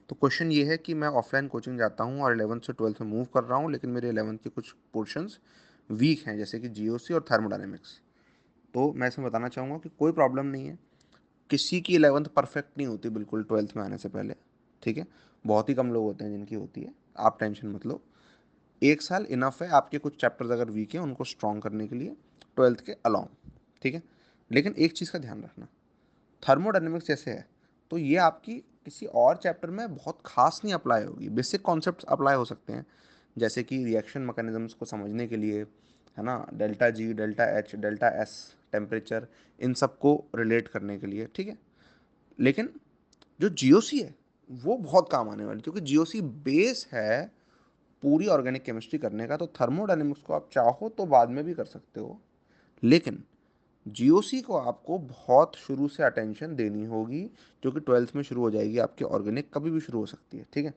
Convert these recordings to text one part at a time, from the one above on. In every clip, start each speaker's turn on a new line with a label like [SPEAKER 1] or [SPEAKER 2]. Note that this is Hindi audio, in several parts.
[SPEAKER 1] तो क्वेश्चन ये है कि मैं ऑफलाइन कोचिंग जाता हूँ और 11th से 12th में मूव कर रहा हूँ, लेकिन मेरे 11th के कुछ पोर्शंस वीक हैं, जैसे कि जीओसी और थर्मोडायनेमिक्स। तो मैं इसमें बताना चाहूँगा कि कोई प्रॉब्लम नहीं है, किसी की 11th परफेक्ट नहीं होती बिल्कुल 12th में आने से पहले, ठीक है। बहुत ही कम लोग होते हैं जिनकी होती है, आप टेंशन मत लो। एक साल इनफ है आपके कुछ चैप्टर्स अगर वीक हैं उनको स्ट्रॉन्ग करने के लिए 12th के अलाउ, ठीक है। लेकिन एक चीज़ का ध्यान रखना, थर्मोडायनेमिक्स जैसे है तो ये आपकी किसी और चैप्टर में बहुत खास नहीं अप्लाई होगी, बेसिक कॉन्सेप्ट्स अप्लाई हो सकते हैं, जैसे कि रिएक्शन मैकेनिज्म्स को समझने के लिए, है ना, delta G, delta H, delta S, temperature, इन सब को रिलेट करने के लिए, ठीक है। लेकिन जो जीओसी है वो बहुत काम आने वाली, क्योंकि जीओसी बेस है पूरी ऑर्गेनिक केमिस्ट्री करने का। तो थर्मोडायनेमिक्स को आप चाहो तो बाद में भी कर सकते हो, लेकिन जीओसी को आपको बहुत शुरू से अटेंशन देनी होगी, जो कि 12th में शुरू हो जाएगी आपकी, ऑर्गेनिक कभी भी शुरू हो सकती है, ठीक है।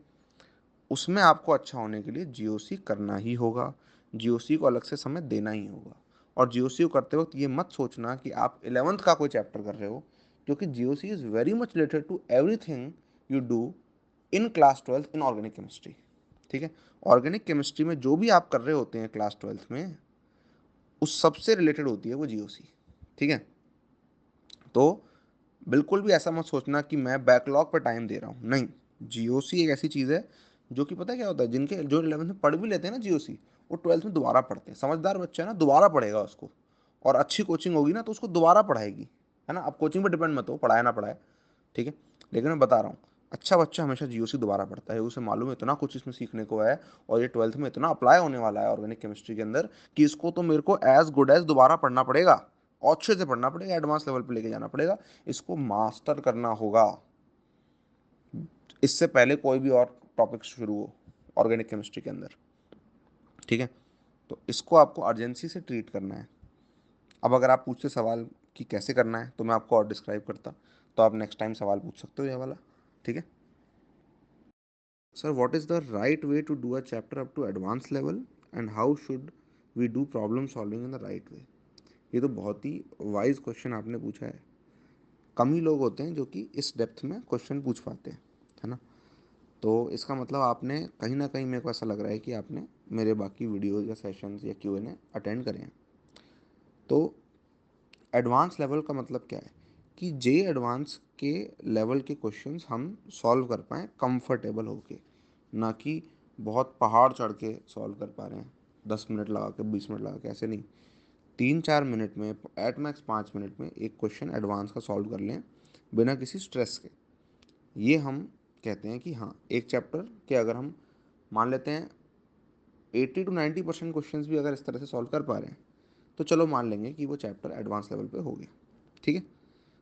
[SPEAKER 1] उसमें आपको अच्छा होने के लिए जीओसी करना ही होगा, जीओसी को अलग से समय देना ही होगा। और जीओसी को करते वक्त ये मत सोचना कि आप 11th का कोई चैप्टर कर रहे हो, क्योंकि GOC is very much related to everything you do in class 12th in organic chemistry, ठीक है। ऑर्गेनिक केमिस्ट्री में जो भी आप कर रहे होते हैं क्लास 12th में, उस सबसे रिलेटेड होती है वो जीओसी, ठीक है। तो बिल्कुल भी ऐसा मत सोचना कि मैं बैकलॉग पर टाइम दे रहा हूँ, नहीं। जीओसी एक ऐसी चीज़ है जो कि पता है क्या होता है, जिनके जो 11th में पढ़ भी लेते हैं ना जीओसी, वो 12th में दोबारा पढ़ते हैं। समझदार बच्चा है ना, दोबारा पढ़ेगा उसको, और अच्छी कोचिंग होगी ना तो उसको दोबारा पढ़ाएगी, है ना। अब कोचिंग पर डिपेंड मत हो, पढ़ाए ना पढ़ाए, ठीक है। लेकिन मैं बता रहा हूँ, अच्छा बच्चा हमेशा जीओसी दोबारा पढ़ता है, उसे मालूम है इतना कुछ इसमें सीखने को है, और ये 12th में इतना अप्लाई होने वाला है ऑर्गेनिक केमिस्ट्री के अंदर, कि इसको तो मेरे को एज गुड एज दोबारा पढ़ना पड़ेगा, और अच्छे से पढ़ना पड़ेगा, एडवांस लेवल पे लेके जाना पड़ेगा, इसको मास्टर करना होगा, इससे पहले कोई भी और टॉपिक शुरू हो ऑर्गेनिक केमिस्ट्री के अंदर, ठीक है। तो इसको आपको अर्जेंसी से ट्रीट करना है। अब अगर आप पूछते सवाल कि कैसे करना है, तो मैं आपको और डिस्क्राइब करता, तो आप नेक्स्ट टाइम सवाल पूछ सकते हो ये वाला, ठीक है। Sir, what is the right way to do a chapter up to advance level, and how should we do problem solving in the right way? ये तो बहुत ही वाइज क्वेश्चन आपने पूछा है। कम ही लोग होते हैं जो कि इस डेप्थ में क्वेश्चन पूछ पाते हैं, है ना। तो इसका मतलब आपने कहीं ना कहीं, मेरे को ऐसा लग रहा है कि आपने मेरे बाकी वीडियोज या सेशंस या क्यूएनए अटेंड करे हैं। तो एडवांस लेवल का मतलब क्या है, कि जे एडवांस के लेवल के क्वेश्चंस हम सॉल्व कर पाएँ कंफर्टेबल होके, ना कि बहुत पहाड़ चढ़ के सॉल्व कर पा रहे हैं 10 मिनट लगा के, 20 मिनट लगा के, ऐसे नहीं। 3-4 मिनट में, एट मैक्स 5 मिनट में एक क्वेश्चन एडवांस का सॉल्व कर लें बिना किसी स्ट्रेस के। ये हम कहते हैं कि हाँ, एक चैप्टर के अगर हम मान लेते हैं 80 to 90% क्वेश्चंस भी अगर इस तरह से सॉल्व कर पा रहे हैं, तो चलो मान लेंगे कि वो चैप्टर एडवांस लेवल पे हो गया, ठीक है।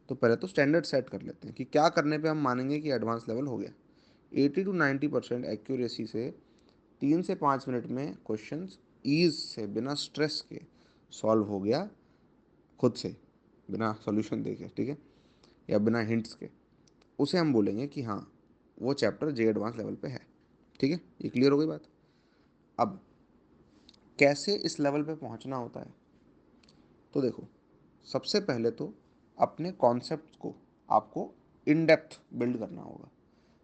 [SPEAKER 1] तो पहले तो स्टैंडर्ड सेट कर लेते हैं कि क्या करने पे हम मानेंगे कि एडवांस लेवल हो गया। 80 to 90% एक्यूरेसी से 3 से 5 मिनट में क्वेश्चंस ईज से, बिना स्ट्रेस के सॉल्व हो गया, खुद से, बिना सॉल्यूशन देके, ठीक है, या बिना हिंट्स के, उसे हम बोलेंगे कि हाँ, वो चैप्टर जे एडवांस लेवल पे है, ठीक है। ये क्लियर हो गई बात। अब कैसे इस लेवल पे पहुंचना होता है, तो देखो, सबसे पहले तो अपने कॉन्सेप्ट को आपको इन डेप्थ बिल्ड करना होगा।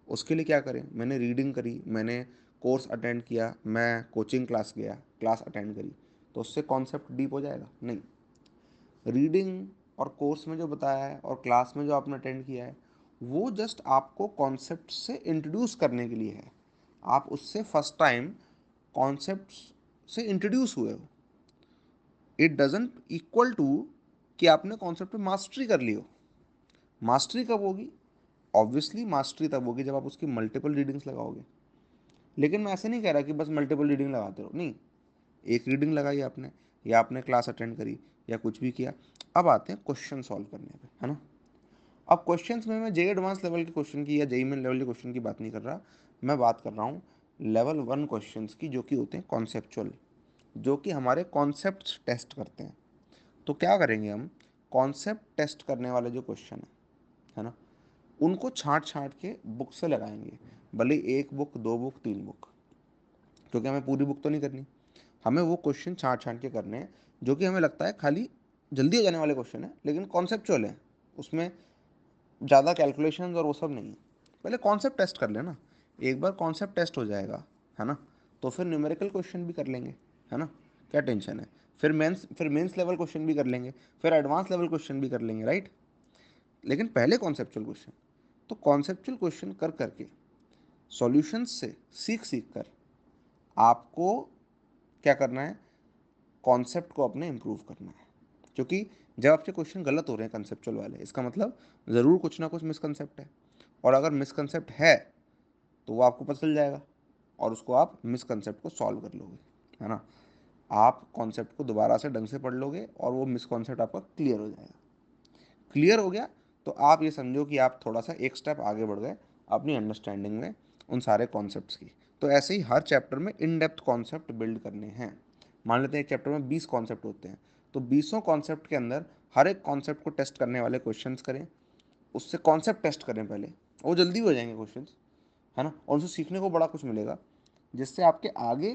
[SPEAKER 1] उसके लिए क्या करें, मैंने रीडिंग करी, मैंने कोर्स अटेंड किया, मैं कोचिंग क्लास गया, क्लास अटेंड करी, तो उससे कॉन्सेप्ट डीप हो जाएगा? नहीं। रीडिंग और कोर्स में जो बताया है और क्लास में जो आपने अटेंड किया है, वो जस्ट आपको कॉन्सेप्ट से इंट्रोड्यूस करने के लिए है। आप उससे फर्स्ट टाइम कॉन्सेप्ट से इंट्रोड्यूस हुए हो। इट डजेंट इक्वल टू कि आपने कॉन्सेप्ट पे मास्टरी कर ली हो। मास्टरी कब होगी? ऑब्वियसली मास्टरी तब होगी जब आप उसकी मल्टीपल रीडिंग्स लगाओगे। लेकिन मैं ऐसे नहीं कह रहा कि बस मल्टीपल रीडिंग लगाते रहो, नहीं। एक रीडिंग लगाई आपने, या आपने क्लास अटेंड करी, या कुछ भी किया, अब आते हैं क्वेश्चन सॉल्व करने पे, है ना। अब क्वेश्चंस में मैं जे एडवांस लेवल के क्वेश्चन की या जेई मेन लेवल के क्वेश्चन की बात नहीं कर रहा, मैं बात कर रहा हूँ लेवल 1 क्वेश्चंस की, जो कि होते हैं कॉन्सेप्चुअल, जो कि हमारे कॉन्सेप्ट्स टेस्ट करते हैं। तो क्या करेंगे हम, कॉन्सेप्ट टेस्ट करने वाले जो क्वेश्चन है ना, उनको छांट छांट के बुक से लगाएंगे, भले एक बुक, दो बुक, तीन बुक, क्योंकि हमें पूरी बुक तो नहीं करनी। हमें वो क्वेश्चन छांट छांट के करने हैं जो कि हमें लगता है खाली जल्दी हो जाने वाले क्वेश्चन है, लेकिन कॉन्सेप्चुअल है, उसमें ज़्यादा कैलकुलेशंस और वो सब नहीं है। पहले कॉन्सेप्ट टेस्ट कर लेना एक बार कॉन्सेप्ट टेस्ट हो जाएगा, है ना, तो फिर न्यूमेरिकल क्वेश्चन भी कर लेंगे, है ना, क्या टेंशन है। फिर मेंस लेवल क्वेश्चन भी कर लेंगे, फिर एडवांस लेवल क्वेश्चन भी कर लेंगे, राइट। लेकिन पहले कॉन्सेप्चुअल क्वेश्चन। तो कॉन्सेप्चुअल क्वेश्चन कर करके, सॉल्यूशंस से सीख सीख कर आपको क्या करना है, कॉन्सेप्ट को अपने इम्प्रूव करना है। क्योंकि जब आपके क्वेश्चन गलत हो रहे हैं कंसेप्चुअल वाले, इसका मतलब ज़रूर कुछ ना कुछ मिसकंसेप्ट है, और अगर मिसकंसेप्ट है तो वो आपको पता चल जाएगा और उसको आप मिसकंसेप्ट को सॉल्व कर लोगे, है ना। आप कॉन्सेप्ट को दोबारा से ढंग से पढ़ लोगे और वो मिसकॉन्सेप्ट आपका क्लियर हो जाएगा। क्लियर हो गया तो आप ये समझो कि आप थोड़ा सा एक स्टेप आगे बढ़ गए अपनी अंडरस्टैंडिंग में उन सारे कॉन्सेप्ट्स की। तो ऐसे ही हर चैप्टर में इन डेप्थ कॉन्सेप्ट बिल्ड करने हैं। मान लेते हैं एक चैप्टर में 20 कॉन्सेप्ट होते हैं, तो 20 कॉन्सेप्ट के अंदर हर एक कॉन्सेप्ट को टेस्ट करने वाले क्वेश्चंस करें, उससे कॉन्सेप्ट टेस्ट करें पहले, वो जल्दी हो जाएंगे क्वेश्चंस, है ना, और उनसे सीखने को बड़ा कुछ मिलेगा, जिससे आपके आगे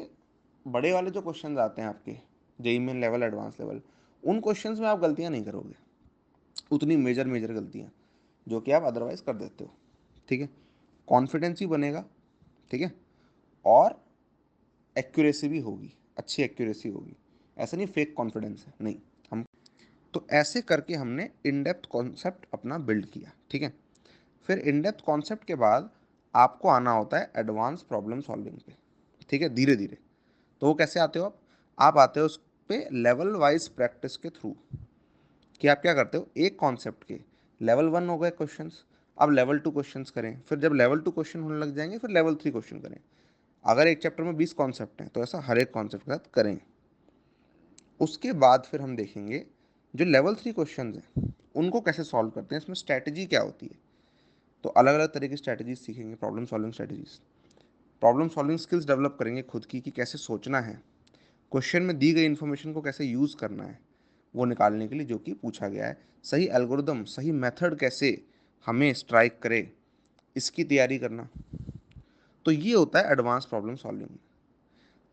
[SPEAKER 1] बड़े वाले जो क्वेश्चंस आते हैं आपके JEE main level, advance level, उन क्वेश्चंस में आप गलतियां नहीं करोगे, उतनी मेजर मेजर गलतियां जो कि आप अदरवाइज कर देते हो, ठीक है। कॉन्फिडेंस ही बनेगा, ठीक है, और एक्यूरेसी भी होगी, अच्छी एक्यूरेसी होगी। ऐसा नहीं फेक कॉन्फिडेंस है, नहीं। हम तो ऐसे करके हमने इन डेप्थ कॉन्सेप्ट अपना बिल्ड किया, ठीक है। फिर इन डेप्थ कॉन्सेप्ट के बाद आपको आना होता है एडवांस प्रॉब्लम सॉल्विंग पे, ठीक है, धीरे धीरे। तो वो कैसे आते हो आप आते हो उस पे लेवल वाइज प्रैक्टिस के थ्रू, कि आप क्या करते हो, एक कॉन्सेप्ट के लेवल 1 हो गए क्वेश्चंस, अब लेवल 2 क्वेश्चंस करें, फिर जब लेवल 2 क्वेश्चन होने लग जाएंगे फिर लेवल 3 क्वेश्चन करें। अगर एक चैप्टर में 20 कॉन्सेप्ट हैं तो ऐसा हर एक कॉन्सेप्ट के साथ करें। उसके बाद फिर हम देखेंगे जो लेवल 3 क्वेश्चंस हैं उनको कैसे सॉल्व करते हैं, इसमें स्ट्रैटेजी क्या होती है। तो अलग अलग तरह की स्ट्रैटेजीज सीखेंगे, problem solving strategies, problem solving skills develop करेंगे खुद की, कि कैसे सोचना है, क्वेश्चन में दी गई इन्फॉर्मेशन को कैसे यूज़ करना है वो निकालने के लिए जो कि पूछा गया है, सही एल्गोरिदम, सही मेथड कैसे हमें स्ट्राइक करे, इसकी तैयारी करना। तो ये होता है एडवांस प्रॉब्लम सॉल्विंग।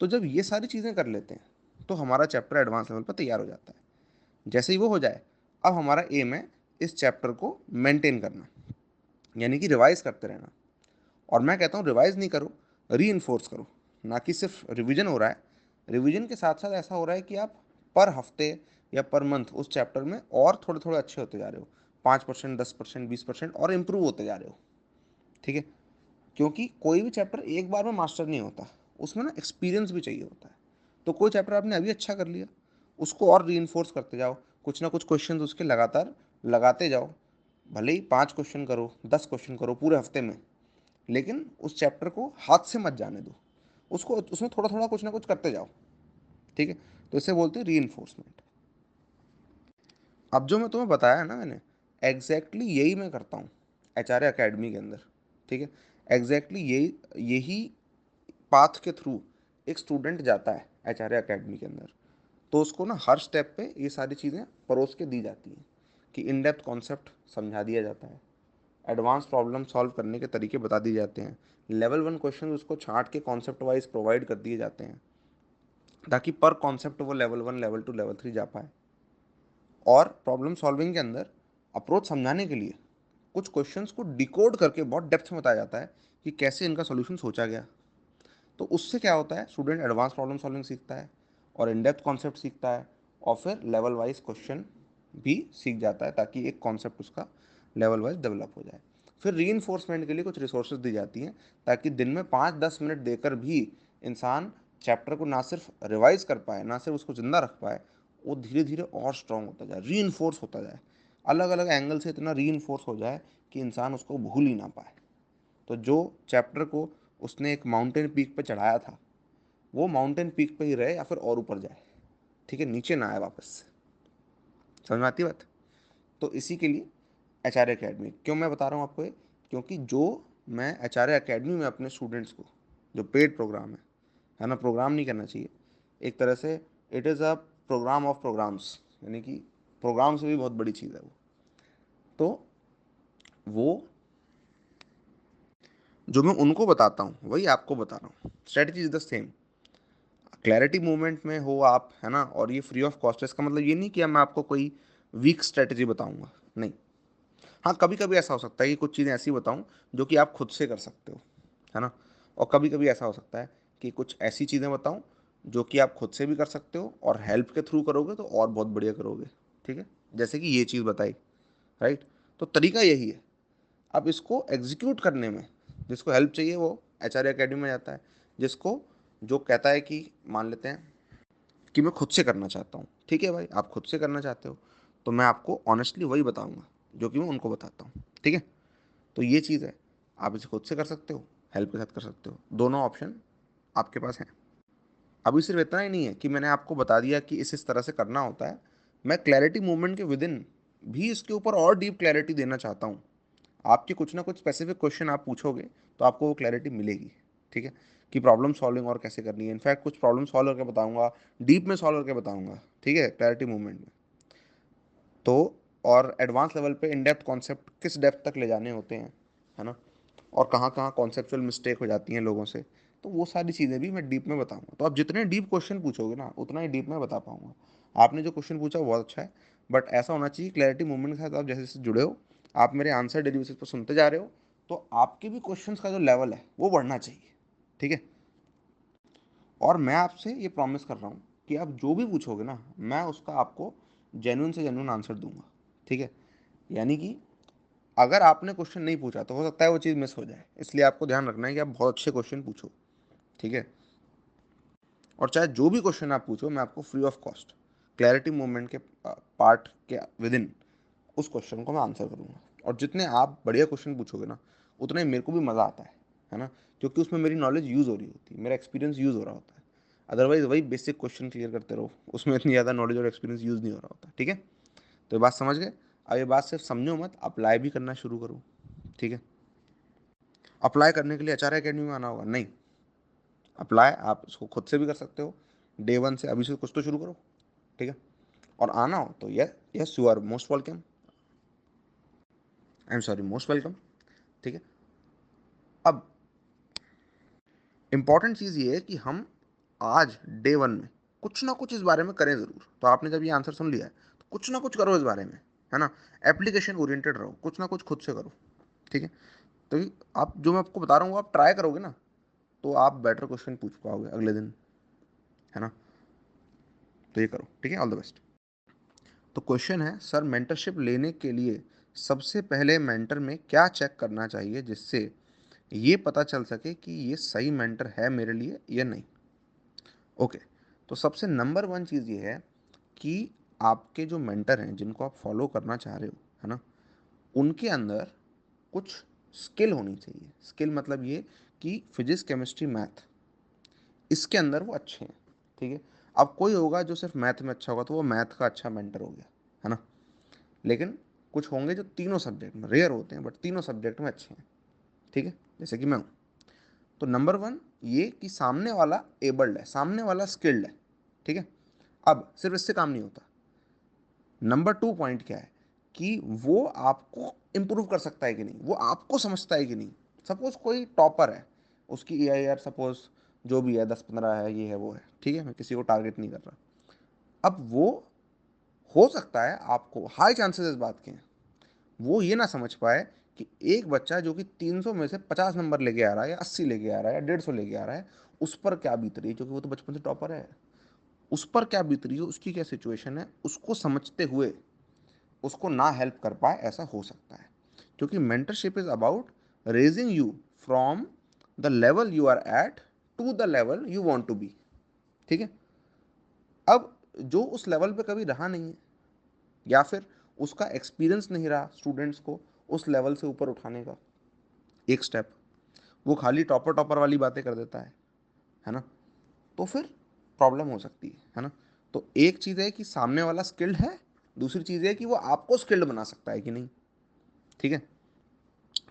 [SPEAKER 1] तो जब ये सारी चीज़ें कर लेते हैं तो हमारा चैप्टर एडवांस लेवल पर तैयार हो जाता है। जैसे ही वो हो जाए, अब हमारा एम है इस चैप्टर को मेंटेन करना, यानी कि रिवाइज करते रहना। और मैं कहता हूँ रिवाइज नहीं करो, री करो। ना कि सिर्फ रिवीजन हो रहा है, रिवीजन के साथ साथ ऐसा हो रहा है कि आप पर हफ्ते या पर मंथ उस चैप्टर में और थोड़े थोड़े अच्छे होते जा रहे हो, 5%, 10%, 20% और इम्प्रूव होते जा रहे हो, ठीक है। क्योंकि कोई भी चैप्टर एक बार में मास्टर नहीं होता, उसमें ना एक्सपीरियंस भी चाहिए होता है। तो कोई चैप्टर आपने अभी अच्छा कर लिया, उसको और री करते जाओ, कुछ ना कुछ क्वेश्चन उसके लगातार लगाते जाओ। भले ही 5 क्वेश्चन करो, 10 क्वेश्चन करो पूरे हफ्ते में, लेकिन उस चैप्टर को हाथ से मत जाने दो, उसको उसमें थोड़ा थोड़ा कुछ ना कुछ करते जाओ, ठीक है। तो इसे बोलते हैं री। अब जो मैं तुम्हें बताया है ना मैंने, यही मैं करता हूँ एचआरए अकेडमी के अंदर, ठीक है। यही यही पाथ के थ्रू एक स्टूडेंट जाता है एचआरए अकेडमी के अंदर, तो उसको ना हर स्टेप पे ये सारी चीज़ें परोस के दी जाती हैं, कि इन डेप्थ कॉन्सेप्ट समझा दिया जाता है, एडवांस प्रॉब्लम सॉल्व करने के तरीके बता दिए जाते हैं, लेवल 1 क्वेश्चन उसको छांट के कॉन्सेप्ट वाइज प्रोवाइड कर दिए जाते हैं, ताकि पर कॉन्सेप्ट वो लेवल 1, लेवल 2, लेवल 3 जा पाए। और प्रॉब्लम सॉल्विंग के अंदर अप्रोच समझाने के लिए कुछ क्वेश्चंस को डिकोड करके बहुत डेप्थ में बताया जाता है कि कैसे इनका सोल्यूशन सोचा गया। तो उससे क्या होता है, स्टूडेंट एडवांस प्रॉब्लम सॉल्विंग सीखता है और इन डेप्थ कॉन्सेप्ट सीखता है, और फिर लेवल वाइज क्वेश्चन भी सीख जाता है, ताकि एक कॉन्सेप्ट उसका लेवल वाइज डेवलप हो जाए। फिर री के लिए कुछ रिसोर्सेज दी जाती हैं, ताकि दिन में 5-10 मिनट देकर भी इंसान चैप्टर को ना सिर्फ रिवाइज कर पाए, ना सिर्फ उसको जिंदा रख पाए, वो धीरे धीरे और स्ट्रांग होता जाए, री होता जाए, अलग अलग एंगल से इतना री हो जाए कि इंसान उसको भूल ही ना पाए। तो जो चैप्टर को उसने एक माउंटेन पीक पे चढ़ाया था, वो माउंटेन पीक पे ही रहे या फिर और ऊपर जाए, ठीक है, नीचे ना आए वापस से। समझ में आती बात। तो इसी के लिए एच आर अकेडमी क्यों मैं बता रहा हूँ आपको ये, क्योंकि जो मैं एच आर अकेडमी में अपने स्टूडेंट्स को, जो पेड प्रोग्राम है ना, प्रोग्राम नहीं करना चाहिए, एक तरह से it is a program of programs, यानी कि प्रोग्राम से भी बहुत बड़ी चीज़ है वो। तो वो जो मैं उनको बताता हूँ वही आपको बता रहा हूँ, strategy is the same. Clarity movement में हो आप, है ना, और ये फ्री ऑफ कॉस्ट है, इसका मतलब ये नहीं कि मैं आपको कोई वीक स्ट्रेटजी बताऊंगा, नहीं। हाँ, कभी कभी ऐसा हो सकता है कि कुछ चीज़ें ऐसी बताऊं जो कि आप खुद से कर सकते हो, है ना। और कभी कभी ऐसा हो सकता है कि कुछ ऐसी चीज़ें बताऊं जो कि आप खुद से भी कर सकते हो, और हेल्प के थ्रू करोगे तो और बहुत बढ़िया करोगे। ठीक है, जैसे कि ये चीज़ बताई, राइट। तो तरीका यही है। अब इसको एग्जीक्यूट करने में जिसको हेल्प चाहिए वो एचआर एकेडमी में जाता है। जिसको जो कहता है कि मान लेते हैं कि मैं खुद से करना चाहता हूँ, ठीक है भाई, आप खुद से करना चाहते हो तो मैं आपको ऑनेस्टली वही बताऊंगा जो कि मैं उनको बताता हूँ। ठीक है, तो ये चीज़ है, आप इसे खुद से कर सकते हो, हेल्प के साथ कर सकते हो, दोनों ऑप्शन आपके पास हैं। अभी सिर्फ इतना ही नहीं है कि मैंने आपको बता दिया कि इस तरह से करना होता है, मैं क्लैरिटी मूवमेंट के विद इन भी इसके ऊपर और डीप क्लैरिटी देना चाहता हूँ। आपके कुछ ना कुछ स्पेसिफिक क्वेश्चन आप पूछोगे तो आपको वो क्लैरिटी मिलेगी। ठीक है, कि प्रॉब्लम सॉल्विंग और कैसे करनी है, इनफैक्ट कुछ प्रॉब्लम सॉल्व करके बताऊंगा, डीप में सॉल्व करके बताऊंगा। ठीक है, क्लैरिटी मूवमेंट में तो, और एडवांस लेवल पे इन डेप्थ कॉन्सेप्ट किस डेप्थ तक ले जाने होते हैं, है ना, और कहाँ कहाँ कॉन्सेप्चुअल मिस्टेक हो जाती हैं लोगों से, तो वो सारी चीज़ें भी मैं डीप में बताऊंगा। तो आप जितने डीप क्वेश्चन पूछोगे ना उतना ही डीप में बता पाऊंगा। आपने जो क्वेश्चन पूछा वो बहुत अच्छा है, बट ऐसा होना चाहिए क्लैरिटी मूवमेंट के साथ आप जैसे जैसे जुड़े हो, आप मेरे आंसर डेली बेसिस पर सुनते जा रहे हो, तो आपके भी क्वेश्चंस का जो लेवल है वो बढ़ना चाहिए। ठीक है, और मैं आपसे ये प्रॉमिस कर रहा हूँ कि आप जो भी पूछोगे ना मैं उसका आपको जेन्युइन से जेन्युइन आंसर दूंगा। ठीक है, यानी कि अगर आपने क्वेश्चन नहीं पूछा तो हो सकता है वो चीज़ मिस हो जाए, इसलिए आपको ध्यान रखना है कि आप बहुत अच्छे क्वेश्चन पूछो। ठीक है, और चाहे जो भी क्वेश्चन आप पूछो मैं आपको free of cost clarity movement के पार्ट के विद इन उस क्वेश्चन को मैं आंसर करूंगा। और जितने आप बढ़िया क्वेश्चन पूछोगे ना उतना ही मेरे को भी मज़ा आता है ना, क्योंकि उसमें मेरी नॉलेज यूज़ हो रही होती है, मेरा एक्सपीरियंस यूज़ हो रहा होता है। अदरवाइज वही बेसिक क्वेश्चन क्लियर करते रहो, उसमें इतनी ज़्यादा नॉलेज और एक्सपीरियंस यूज़ नहीं हो रहा होता। ठीक है, तो ये बात समझ गए। अब ये बात सिर्फ समझो मत, अप्लाई भी करना शुरू करो। ठीक है, अप्लाई करने के लिए एचआर एकेडमी में आना होगा नहीं, अप्लाई आप इसको खुद से भी कर सकते हो। डे वन से अभी से कुछ तो शुरू करो। ठीक है, और आना हो तो yes yes you are most welcome, I am sorry most welcome. ठीक है, अब इंपॉर्टेंट चीज़ ये है कि हम आज डे वन में कुछ ना कुछ इस बारे में करें ज़रूर। तो आपने जब ये आंसर सुन लिया है तो कुछ ना कुछ करो इस बारे में, है ना। एप्लीकेशन ओरिएंटेड रहो, कुछ ना कुछ खुद से करो। ठीक है, तो आप जो मैं आपको बता रहा हूँ आप ट्राई करोगे ना तो आप बेटर क्वेश्चन पूछ पाओगे अगले दिन, है ना। तो ये करो, ठीक है, ऑल द बेस्ट। तो क्वेश्चन है सर, मेंटरशिप लेने के लिए सबसे पहले मेंटर में क्या चेक करना चाहिए जिससे ये पता चल सके कि ये सही मेंटर है मेरे लिए या नहीं। ओके, तो सबसे नंबर वन चीज़ ये है कि आपके जो मेंटर हैं जिनको आप फॉलो करना चाह रहे हो, है ना, उनके अंदर कुछ स्किल होनी चाहिए। स्किल मतलब ये कि फिजिक्स केमिस्ट्री मैथ इसके अंदर वो अच्छे हैं। ठीक है, अब कोई होगा जो सिर्फ मैथ में अच्छा होगा तो वो मैथ का अच्छा मेंटर हो गया, है ना। लेकिन कुछ होंगे जो तीनों सब्जेक्ट में, रेयर होते हैं बट तीनों सब्जेक्ट में अच्छे हैं। ठीक है, जैसे कि मैं हूँ। तो नंबर वन ये कि सामने वाला एबल्ड है, सामने वाला स्किल्ड है। ठीक है, अब सिर्फ इससे काम नहीं होता। नंबर टू पॉइंट क्या है कि वो आपको इम्प्रूव कर सकता है कि नहीं, वो आपको समझता है कि नहीं। सपोज कोई टॉपर है, उसकी ए आई आर सपोज जो भी है 10-15 है, ये है वो है, ठीक है, मैं किसी को टारगेट नहीं कर रहा। अब वो हो सकता है, आपको हाई चांसेस इस बात के हैं, वो ये ना समझ पाए कि एक बच्चा जो कि 300 में से 50 नंबर लेके आ रहा है या 80 लेके आ रहा है या 150 लेके आ रहा है, उस पर क्या बीत रही है, क्योंकि वो तो बचपन से टॉपर है। उस पर क्या बीत रही है, उसकी क्या सिचुएशन है, उसको समझते हुए उसको ना हेल्प कर पाए, ऐसा हो सकता है। क्योंकि mentorship is about raising you from the level you are at to the level you want to be. ठीक है, अब जो उस लेवल पे कभी रहा नहीं है या फिर उसका एक्सपीरियंस नहीं रहा स्टूडेंट्स को उस लेवल से ऊपर उठाने का एक स्टेप, वो खाली टॉपर टॉपर वाली बातें कर देता है ना, तो फिर प्रॉब्लम हो सकती है ना। तो एक चीज़ है कि सामने वाला स्किल्ड है, दूसरी चीज़ है कि वो आपको स्किल्ड बना सकता है कि नहीं। ठीक है,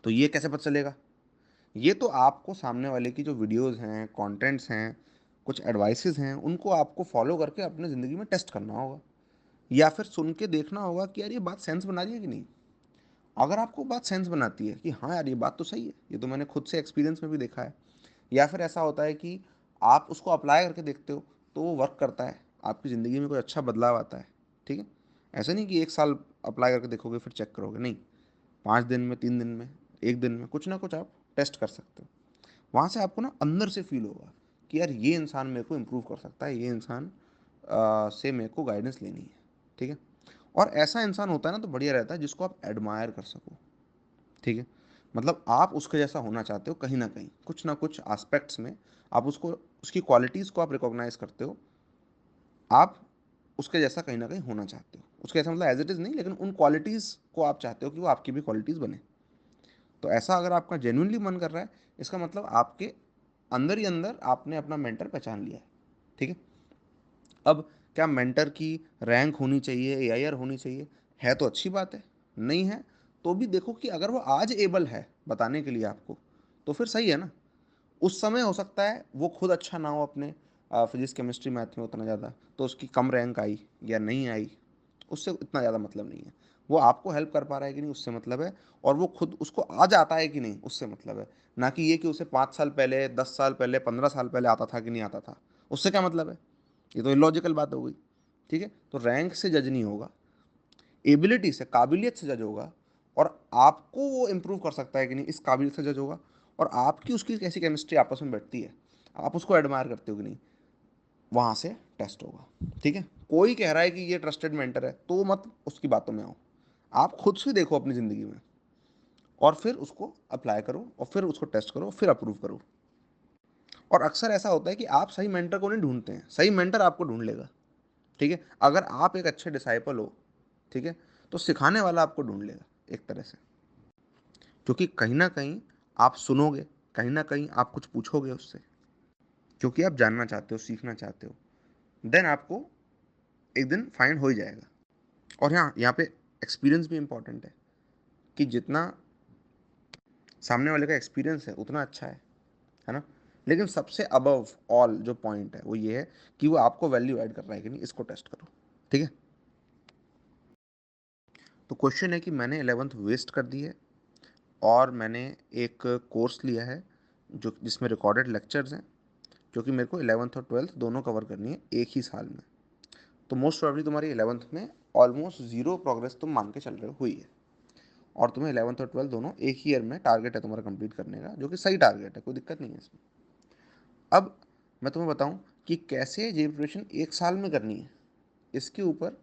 [SPEAKER 1] तो ये कैसे पता चलेगा, ये तो आपको सामने वाले की जो वीडियोस हैं, कंटेंट्स हैं, कुछ एडवाइसेस हैं, उनको आपको फॉलो करके अपने ज़िंदगी में टेस्ट करना होगा, या फिर सुन के देखना होगा कि यार ये बात सेंस बना रही है कि नहीं। अगर आपको बात सेंस बनाती है कि हाँ यार ये बात तो सही है, ये तो मैंने खुद से एक्सपीरियंस में भी देखा है, या फिर ऐसा होता है कि आप उसको अप्लाई करके देखते हो तो वो वर्क करता है, आपकी ज़िंदगी में कोई अच्छा बदलाव आता है। ठीक है, ऐसा नहीं कि 1 साल अप्लाई करके देखोगे फिर चेक करोगे, नहीं, 5 दिन में, 3 दिन में, 1 दिन में कुछ ना कुछ आप टेस्ट कर सकते हो। वहाँ से आपको ना अंदर से फील होगा कि यार ये इंसान मेरे को इम्प्रूव कर सकता है, ये इंसान से मेरे को गाइडेंस लेनी है, ठीक है। और ऐसा इंसान होता है ना तो बढ़िया रहता है जिसको आप एडमायर कर सको, ठीक है। मतलब आप उसके जैसा होना चाहते हो कहीं ना कुछ एस्पेक्ट्स में, आप उसको, उसकी क्वालिटीज़ को आप रिकॉग्नाइज करते हो, आप उसके जैसा कहीं ना कहीं होना चाहते हो, उसके जैसा मतलब एज इट इज़ नहीं, लेकिन उन क्वालिटीज़ को आप चाहते हो कि वो आपकी भी क्वालिटीज़ बने। तो ऐसा अगर आपका जेन्युइनली मन कर रहा है, इसका मतलब आपके अंदर ही अंदर आपने अपना मेंटर पहचान लिया है, ठीक है। अब क्या मेंटर की रैंक होनी चाहिए, एआईआर होनी चाहिए, है तो अच्छी बात है। नहीं है तो भी देखो कि अगर वो आज एबल है बताने के लिए आपको, तो फिर सही है ना। उस समय हो सकता है वो खुद अच्छा ना हो अपने फिजिक्स केमिस्ट्री मैथ में उतना ज़्यादा, तो उसकी कम रैंक आई या नहीं आई, उससे इतना ज़्यादा मतलब नहीं है। वो आपको हेल्प कर पा रहा है कि नहीं उससे मतलब है, और वो खुद उसको आज आता है कि नहीं उससे मतलब है। ना कि ये कि उसे 5 साल पहले, 10 साल पहले, 15 साल पहले आता था कि नहीं आता था, उससे क्या मतलब है। ये तो इलॉजिकल बात हो गई, ठीक है। तो रैंक से जज नहीं होगा, एबिलिटी से, काबिलियत से जज होगा। और आपको वो इम्प्रूव कर सकता है कि नहीं, इस काबिलियत से जज होगा। और आपकी उसकी कैसी केमिस्ट्री आपस में बैठती है, आप उसको एडमायर करते हो कि नहीं, वहाँ से टेस्ट होगा, ठीक है। कोई कह रहा है कि ये ट्रस्टेड मेंटर है तो मत उसकी बातों में आओ, आप खुद से देखो अपनी ज़िंदगी में, और फिर उसको अप्लाई करो, और फिर उसको टेस्ट करो, फिर अप्रूव करो। और अक्सर ऐसा होता है कि आप सही मेंटर को नहीं ढूंढते हैं, सही मेंटर आपको ढूंढ लेगा, ठीक है। अगर आप एक अच्छे डिसाइपल हो, ठीक है, तो सिखाने वाला आपको ढूंढ लेगा एक तरह से, क्योंकि कहीं ना कहीं आप सुनोगे, कहीं ना कहीं आप कुछ पूछोगे उससे, क्योंकि आप जानना चाहते हो, सीखना चाहते हो, देन आपको एक दिन फाइंड हो ही जाएगा। और यहाँ पे एक्सपीरियंस भी इंपॉर्टेंट है, कि जितना सामने वाले का एक्सपीरियंस है उतना अच्छा है ना। लेकिन सबसे अबव ऑल जो पॉइंट है वो ये है कि वो आपको वैल्यू ऐड कर रहा है कि नहीं, इसको टेस्ट करो, ठीक है। तो क्वेश्चन है कि मैंने 11th वेस्ट कर दी है, और मैंने एक कोर्स लिया है जो जिसमें रिकॉर्डेड लेक्चर्स हैं, जो कि मेरे को 11th और 12th दोनों कवर करनी है एक ही साल में। तो मोस्ट प्रॉब्ली तुम्हारी 11th में ऑलमोस्ट ज़ीरो प्रोग्रेस तुम मान के चल रहे हो हुई है, और तुम्हें 11th और 12th दोनों एक ही ईयर में टारगेट है तुम्हारा कंप्लीट करने का, जो कि सही टारगेट है, कोई दिक्कत नहीं है इसमें। अब मैं तुम्हें बताऊं कि कैसे ये प्रिपरेशन एक साल में करनी है, इसके ऊपर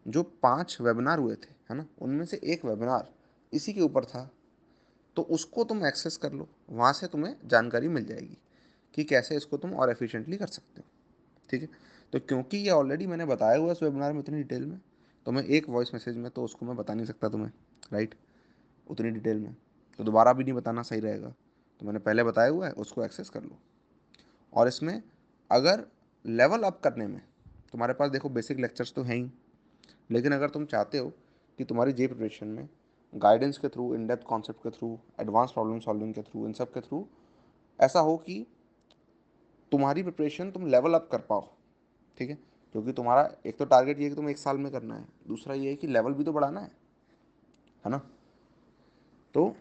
[SPEAKER 1] जो 5 वेबिनार हुए थे, है ना, उनमें से एक वेबिनार इसी के ऊपर था। तो उसको तुम एक्सेस कर लो, वहाँ से तुम्हें जानकारी मिल जाएगी कि कैसे इसको तुम और एफिशिएंटली कर सकते हो, ठीक है। तो क्योंकि ये ऑलरेडी मैंने बताया हुआ है इस वेबिनार में उतनी डिटेल में, तो मैं एक वॉइस मैसेज में तो उसको मैं बता नहीं सकता तुम्हें, राइट, उतनी डिटेल में, तो दोबारा भी नहीं बताना सही रहेगा। तो मैंने पहले बताया हुआ है, उसको एक्सेस कर लो। और इसमें अगर लेवल अप करने में तुम्हारे पास देखो बेसिक लेक्चर्स तो हैं ही, लेकिन अगर तुम चाहते हो कि तुम्हारी जे प्रिपरेशन में गाइडेंस के थ्रू, इन डेप्थ कॉन्सेप्ट के थ्रू, एडवांस प्रॉब्लम सॉल्विंग के थ्रू, इन सब के थ्रू ऐसा हो कि तुम्हारी प्रिपरेशन तुम लेवल अप कर पाओ, ठीक है। क्योंकि तुम्हारा एक तो टारगेट ये है कि तुम्हें एक साल में करना है, दूसरा ये है कि लेवल भी तो बढ़ाना है ना। तो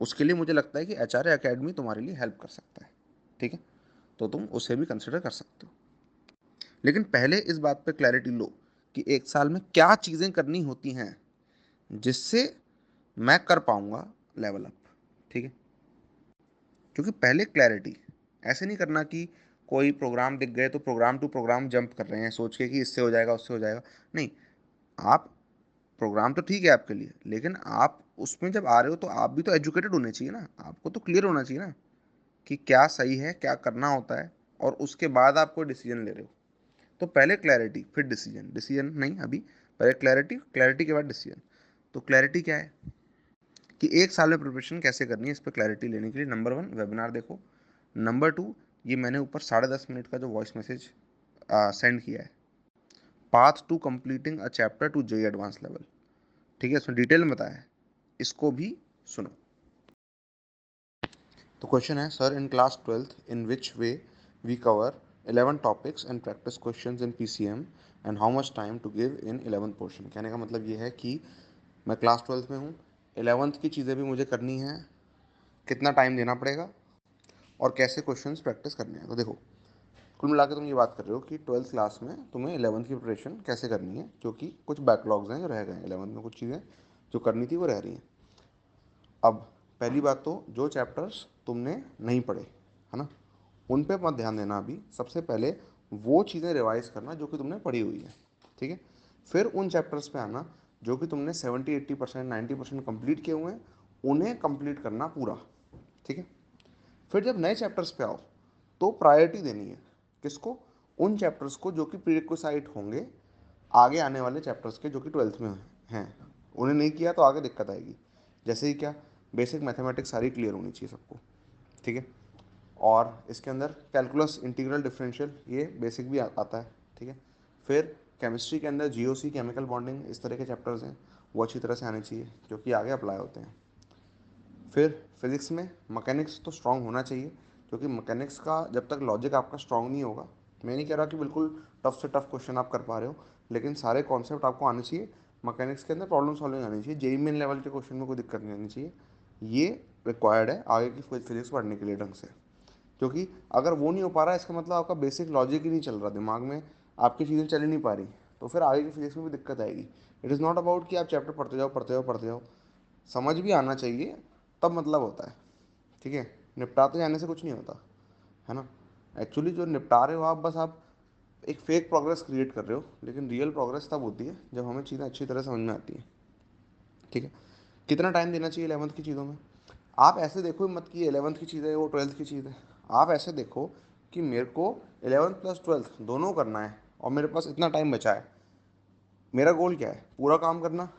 [SPEAKER 1] उसके लिए मुझे लगता है कि एचआरए एकेडमी तुम्हारे लिए हेल्प कर सकता है, ठीक है। तो तुम उसे भी कंसिडर कर सकते हो, लेकिन पहले इस बात पे क्लैरिटी लो कि एक साल में क्या चीज़ें करनी होती हैं जिससे मैं कर पाऊंगा लेवल अप, ठीक है। क्योंकि पहले क्लैरिटी, ऐसे नहीं करना कि कोई प्रोग्राम दिख गए तो प्रोग्राम टू प्रोग्राम जंप कर रहे हैं सोच के कि इससे हो जाएगा उससे हो जाएगा, नहीं। आप, प्रोग्राम तो ठीक है आपके लिए, लेकिन आप उसमें जब आ रहे हो तो आप भी तो एजुकेटेड होने चाहिए ना, आपको तो क्लियर होना चाहिए ना कि क्या सही है, क्या करना होता है, और उसके बाद आप कोई डिसीजन ले रहे हो। तो पहले क्लैरिटी फिर डिसीजन, डिसीजन नहीं अभी, पहले क्लैरिटी, क्लैरिटी के बाद डिसीजन। तो क्लैरिटी क्या है कि एक साल में प्रिपरेशन कैसे करनी है, इस पर क्लैरिटी लेने के लिए नंबर 1 वेबिनार देखो, नंबर 2 ये मैंने ऊपर 10.5 मिनट का जो वॉइस मैसेज सेंड किया है, path to completing a chapter to JEE advance level, ठीक है, इसमें डिटेल में बताया है, इसको भी सुनो। तो क्वेश्चन है, sir in class 12th in which way we cover 11 topics and practice questions in PCM and how much time to give in 11th portion. कहने का मतलब ये है कि मैं क्लास 12th में हूँ, 11th की चीज़ें भी मुझे करनी है, कितना टाइम देना पड़ेगा, और कैसे क्वेश्चंस प्रैक्टिस करने हैं। तो देखो, कुल मिला के तुम ये बात कर रहे हो कि 12th क्लास में तुम्हें 11th की प्रिपरेशन कैसे करनी है, क्योंकि कुछ बैकलॉग्स हैं जो रह गए हैं 11th में, कुछ चीज़ें जो करनी थी वो रह रही हैं। अब पहली बात तो जो चैप्टर्स तुमने नहीं पढ़े, है ना, उन पे मत ध्यान देना अभी। सबसे पहले वो चीज़ें रिवाइज करना जो कि तुमने पढ़ी हुई है, ठीक है। फिर उन चैप्टर्स पे आना जो कि तुमने 70-80% 90% कंप्लीट किए हुए हैं, उन्हें कंप्लीट करना पूरा, ठीक है। फिर जब नए चैप्टर्स पे आओ तो प्रायोरिटी देनी है किसको, उन चैप्टर्स को जो कि प्रीरिक्विसाइट होंगे आगे आने वाले चैप्टर्स के जो कि 12th में हैं। उन्हें नहीं किया तो आगे दिक्कत आएगी। जैसे ही क्या, बेसिक मैथमेटिक्स सारी क्लियर होनी चाहिए सबको, ठीक है। और इसके अंदर कैलकुलस, इंटीग्रल, डिफरेंशियल, ये बेसिक भी आता है, ठीक है। फिर केमिस्ट्री के अंदर जीओसी, केमिकल बॉन्डिंग, इस तरह के चैप्टर्स हैं, वो अच्छी तरह से आने चाहिए जो कि आगे अप्लाई होते हैं। फिर फिजिक्स में मैकेनिक्स तो स्ट्रांग होना चाहिए, क्योंकि मैकेनिक्स का जब तक लॉजिक आपका स्ट्रांग नहीं होगा, मैं नहीं कह रहा कि बिल्कुल टफ से टफ क्वेश्चन आप कर पा रहे हो, लेकिन सारे कॉन्सेप्ट आपको आने चाहिए। मैकेनिक्स के अंदर प्रॉब्लम सॉल्विंग आनी चाहिए, जेई मेन लेवल के क्वेश्चन में कोई दिक्कत नहीं आनी चाहिए। ये रिक्वायर्ड है आगे की फिजिक्स पढ़ने के लिए ढंग से, क्योंकि अगर वो नहीं हो पा रहा है इसका मतलब आपका बेसिक लॉजिक ही नहीं चल रहा, दिमाग में आपकी चीज़ें चल ही नहीं पा रही, तो फिर आगे की फिजिक्स में भी दिक्कत आएगी। इट इज़ नॉट अबाउट कि आप चैप्टर पढ़ते जाओ पढ़ते जाओ पढ़ते जाओ, समझ भी आना चाहिए, तब मतलब होता है, ठीक है। निपटाते जाने से कुछ नहीं होता, है ना। एक्चुअली जो निपटा रहे हो आप, बस आप एक फेक प्रोग्रेस क्रिएट कर रहे हो, लेकिन रियल प्रोग्रेस तब होती है जब हमें चीज़ें अच्छी तरह समझ में आती है, ठीक है। कितना टाइम देना चाहिए 11th की चीज़ों में, आप ऐसे देखो मत कि 11th की चीज़ है वो 12th की चीज़ है। आप ऐसे देखो कि मेरे को 11th प्लस 12th दोनों करना है और मेरे पास इतना टाइम बचा है। मेरा गोल क्या है, पूरा काम करना,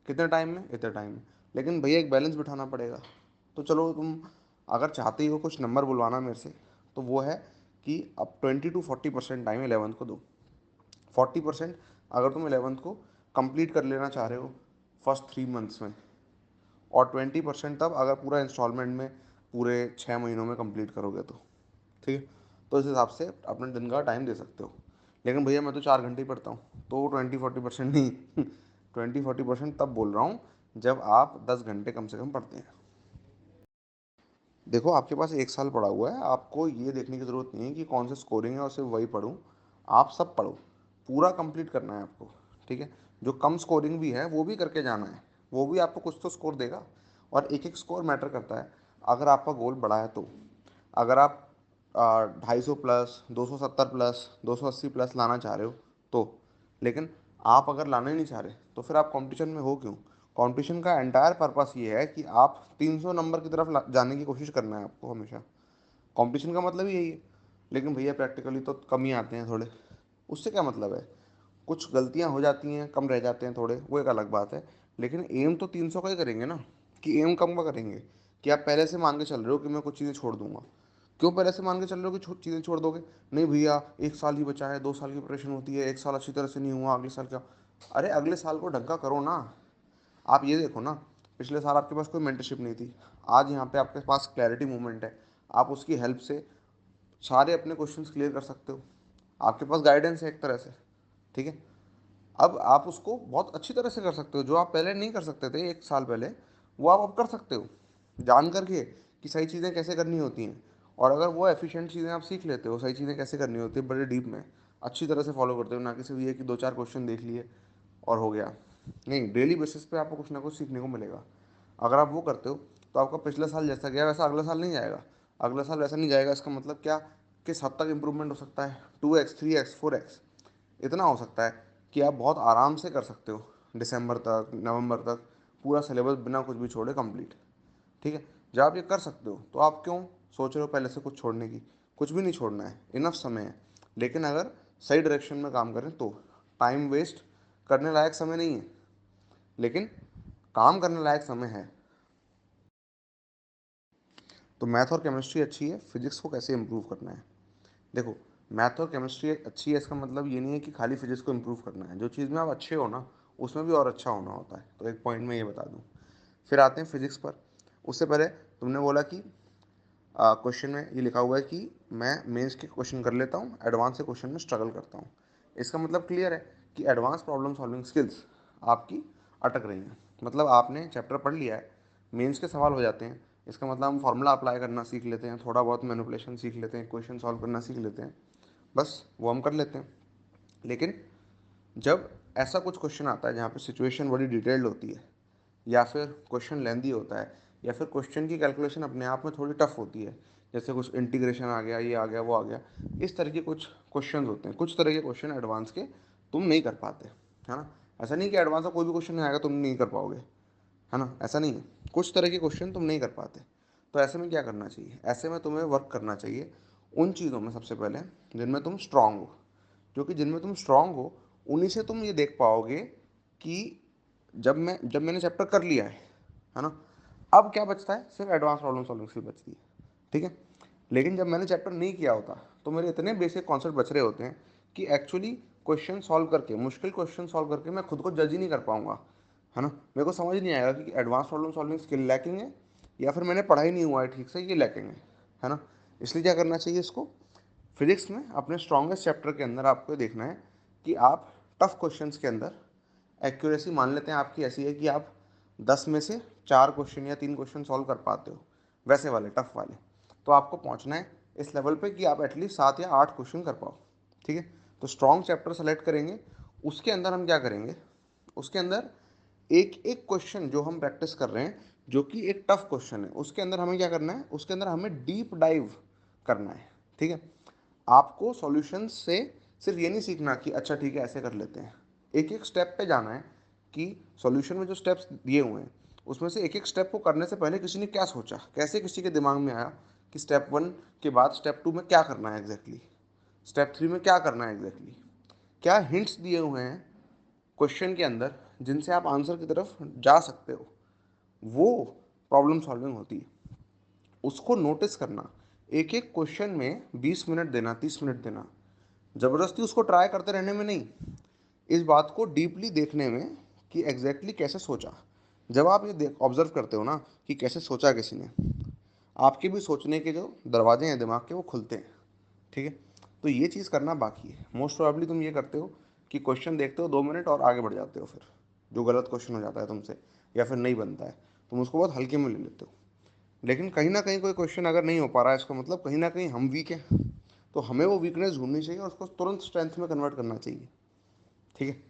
[SPEAKER 1] कितने टाइम में, इतने टाइम में। लेकिन भैया एक बैलेंस बिठाना पड़ेगा। तो चलो तुम अगर चाहते ही हो कुछ नंबर बुलवाना मेरे से, तो वो है कि अब 20 to 40% टाइम 11th को दो। 40% अगर तुम 11th को कंप्लीट कर लेना चाह रहे हो फर्स्ट 3 मंथ्स में, और 20% तब अगर पूरा इंस्टॉलमेंट में पूरे 6 महीनों में कंप्लीट करोगे तो, ठीक है। तो इस हिसाब से अपने दिन का टाइम दे सकते हो। लेकिन भैया मैं तो 4 घंटे ही पढ़ता हूँ, तो 20-40% नहीं 20-40% तब बोल रहा हूँ जब आप 10 घंटे कम से कम पढ़ते हैं। देखो आपके पास 1 साल पड़ा हुआ है, आपको ये देखने की ज़रूरत नहीं है कि कौन से स्कोरिंग है और सिर्फ वही पढ़ूँ। आप सब पढ़ो, पूरा कंप्लीट करना है आपको, ठीक है। जो कम स्कोरिंग भी है वो भी करके जाना है, वो भी आपको कुछ तो स्कोर देगा। और एक एक स्कोर मैटर करता है। अगर आपका गोल बड़ा है तो, अगर आप 250 प्लस, 270 प्लस, 280 प्लस लाना चाह रहे हो तो, लेकिन आप अगर लाना ही नहीं चाह रहे तो फिर आप कंपटीशन में हो क्यों। कंपटीशन का एंटायर पर्पस ये है कि आप 300 नंबर की तरफ जाने की कोशिश करना है आपको हमेशा। कंपटीशन का मतलब ही यही है। लेकिन भैया प्रैक्टिकली तो कम ही आते हैं थोड़े, उससे क्या मतलब है। कुछ गलतियां हो जाती हैं, कम रह जाते हैं थोड़े, वो एक अलग बात है। लेकिन एम तो 300 का ही करेंगे ना, कि एम कम का करेंगे। कि आप पहले से मान के चल रहे हो कि मैं कुछ चीज़ें छोड़ दूंगा। क्यों पहले से मान के चल रहे हो कि चीज़ें छोड़ दोगे। नहीं भैया 1 साल ही बचा है, 2 साल की प्रिपरेशन होती है, 1 साल अच्छी तरह से नहीं हुआ, अगले साल क्या। अरे अगले साल को ढंग का करो ना। आप ये देखो ना, पिछले साल आपके पास कोई मेंटरशिप नहीं थी, आज यहाँ पे आपके पास क्लैरिटी मूवमेंट है, आप उसकी हेल्प से सारे अपने क्वेश्चंस क्लियर कर सकते हो। आपके पास गाइडेंस है एक तरह से, ठीक है। अब आप उसको बहुत अच्छी तरह से कर सकते हो, जो आप पहले नहीं कर सकते थे 1 साल पहले, वो आप अब कर सकते हो, जान करके कि सही चीज़ें कैसे करनी होती हैं। और अगर वो एफिशिएंट चीज़ें आप सीख लेते हो, सही चीज़ें कैसे करनी होती है बड़े डीप में, अच्छी तरह से फॉलो करते हो, ना कि सिर्फ ये कि 2-4 क्वेश्चन देख लिए और हो गया। नहीं, डेली बेसिस पे आपको कुछ ना कुछ सीखने को मिलेगा। अगर आप वो करते हो तो आपका पिछला साल जैसा गया वैसा अगला साल नहीं जाएगा। अगला साल वैसा नहीं जाएगा, इसका मतलब क्या, किस हद तक इम्प्रूवमेंट हो सकता है, 2x 3x 4x इतना हो सकता है कि आप बहुत आराम से कर सकते हो दिसंबर तक, नवंबर तक पूरा सिलेबस बिना कुछ भी छोड़े कंप्लीट, ठीक है। जब आप ये कर सकते हो तो आप क्यों सोच रहे हो पहले से कुछ छोड़ने की। कुछ भी नहीं छोड़ना है, इनफ समय है। लेकिन अगर सही डायरेक्शन में काम करें तो, टाइम वेस्ट करने लायक समय नहीं है, लेकिन काम करने लायक समय है। तो मैथ और केमिस्ट्री अच्छी है, फिजिक्स को कैसे इम्प्रूव करना है। देखो, मैथ और केमिस्ट्री अच्छी है इसका मतलब ये नहीं है कि खाली फिजिक्स को इम्प्रूव करना है। जो चीज़ में आप अच्छे हो ना, उसमें भी और अच्छा होना होता है। तो एक पॉइंट में ये बता दूँ। फिर आते हैं फिजिक्स पर। उससे पहले तुमने बोला कि क्वेश्चन में ये लिखा हुआ है कि मैं मेंस के क्वेश्चन कर लेता हूँ, एडवांस के क्वेश्चन में स्ट्रगल करता हूँ। इसका मतलब क्लियर है कि एडवांस प्रॉब्लम सॉल्विंग स्किल्स आपकी अटक रही हैं। मतलब आपने चैप्टर पढ़ लिया है, मेंस के सवाल हो जाते हैं, इसका मतलब हम फार्मूला अप्लाई करना सीख लेते हैं, थोड़ा बहुत मैनिपुलेशन सीख लेते हैं, क्वेश्चन सॉल्व करना सीख लेते हैं, बस वो हम कर लेते हैं। लेकिन जब ऐसा कुछ क्वेश्चन आता है जहाँ पे सिचुएशन बड़ी डिटेल्ड होती है, या फिर क्वेश्चन लेंदी होता है, या फिर क्वेश्चन की कैलकुलेशन अपने आप में थोड़ी टफ होती है, जैसे कुछ इंटीग्रेशन आ गया, ये आ गया, वो आ गया, इस तरह के कुछ क्वेश्चन होते हैं, कुछ तरह के क्वेश्चन एडवांस के तुम नहीं कर पाते, है ना। ऐसा नहीं कि एडवांस का कोई भी क्वेश्चन नहीं आएगा तुम नहीं कर पाओगे, है ना, ऐसा नहीं है। कुछ तरह के क्वेश्चन तुम नहीं कर पाते। तो ऐसे में क्या करना चाहिए, ऐसे में तुम्हें वर्क करना चाहिए उन चीज़ों में सबसे पहले जिनमें तुम स्ट्रांग हो, जो कि जिनमें तुम स्ट्रांग हो उन्हीं से तुम ये देख पाओगे कि जब मैंने चैप्टर कर लिया है ना, अब क्या बचता है, सिर्फ एडवांस प्रॉब्लम सॉल्विंग स्किल बचती है, ठीक है। लेकिन जब मैंने चैप्टर नहीं किया होता तो मेरे इतने बेसिक कॉन्सेप्ट बच रहे होते हैं कि एक्चुअली क्वेश्चन सॉल्व करके, मुश्किल क्वेश्चन सॉल्व करके मैं खुद को जज ही नहीं कर पाऊंगा, है ना। मेरे को समझ नहीं आएगा कि advance problem solving skill lacking है या फिर मैंने पढ़ाई नहीं हुआ है ठीक से, ये लैकिंग है ना। इसलिए क्या करना चाहिए, इसको फिजिक्स में अपने स्ट्रॉन्गेस्ट चैप्टर के अंदर आपको देखना है कि आप टफ क्वेश्चंस के अंदर एक्यूरेसी मान लेते हैं आपकी ऐसी है कि आप 10 में से 4 क्वेश्चन या 3 क्वेश्चन सॉल्व कर पाते हो, वैसे वाले टफ वाले। तो आपको पहुंचना है इस लेवल पे कि आप एटलीस्ट 7 या 8 क्वेश्चन कर पाओ, ठीक है। तो स्ट्रॉन्ग चैप्टर सेलेक्ट करेंगे, उसके अंदर हम क्या करेंगे, उसके अंदर एक एक क्वेश्चन जो हम प्रैक्टिस कर रहे हैं जो कि एक टफ क्वेश्चन है, उसके अंदर हमें क्या करना है, उसके अंदर हमें डीप डाइव करना है, ठीक है। आपको सॉल्यूशन से सिर्फ ये नहीं सीखना कि अच्छा ठीक है ऐसे कर लेते हैं, एक एक स्टेप पे जाना है कि सॉल्यूशन में जो स्टेप्स दिए हुए हैं उसमें से एक एक स्टेप को करने से पहले किसी ने क्या सोचा, कैसे किसी के दिमाग में आया कि स्टेप 1 के बाद स्टेप 2 में क्या करना है एग्जैक्टली, स्टेप 3 में क्या करना है एग्जैक्टली, क्या हिंट्स दिए हुए हैं क्वेश्चन के अंदर जिनसे आप आंसर की तरफ जा सकते हो, वो प्रॉब्लम सॉल्विंग होती है। उसको नोटिस करना, एक एक क्वेश्चन में 20 मिनट देना, 30 मिनट देना, ज़बरदस्ती उसको ट्राई करते रहने में नहीं, इस बात को डीपली देखने में कि एग्जैक्टली कैसे सोचा। जब आप ये देख ऑब्जर्व करते हो ना कि कैसे सोचा किसी ने, आपके भी सोचने के जो दरवाजे हैं दिमाग के वो खुलते हैं, ठीक है। तो ये चीज़ करना बाकी है। मोस्ट प्रोबेबली तुम ये करते हो कि क्वेश्चन देखते हो 2 मिनट और आगे बढ़ जाते हो, फिर जो गलत क्वेश्चन हो जाता है तुमसे या फिर नहीं बनता है तुम उसको बहुत हल्के में ले लेते हो। लेकिन कहीं ना कहीं कोई क्वेश्चन अगर नहीं हो पा रहा है इसका मतलब कहीं ना कहीं हम वीक हैं, तो हमें वो वीकनेस ढूंढनी चाहिए और उसको तुरंत स्ट्रेंथ में कन्वर्ट करना चाहिए, ठीक है।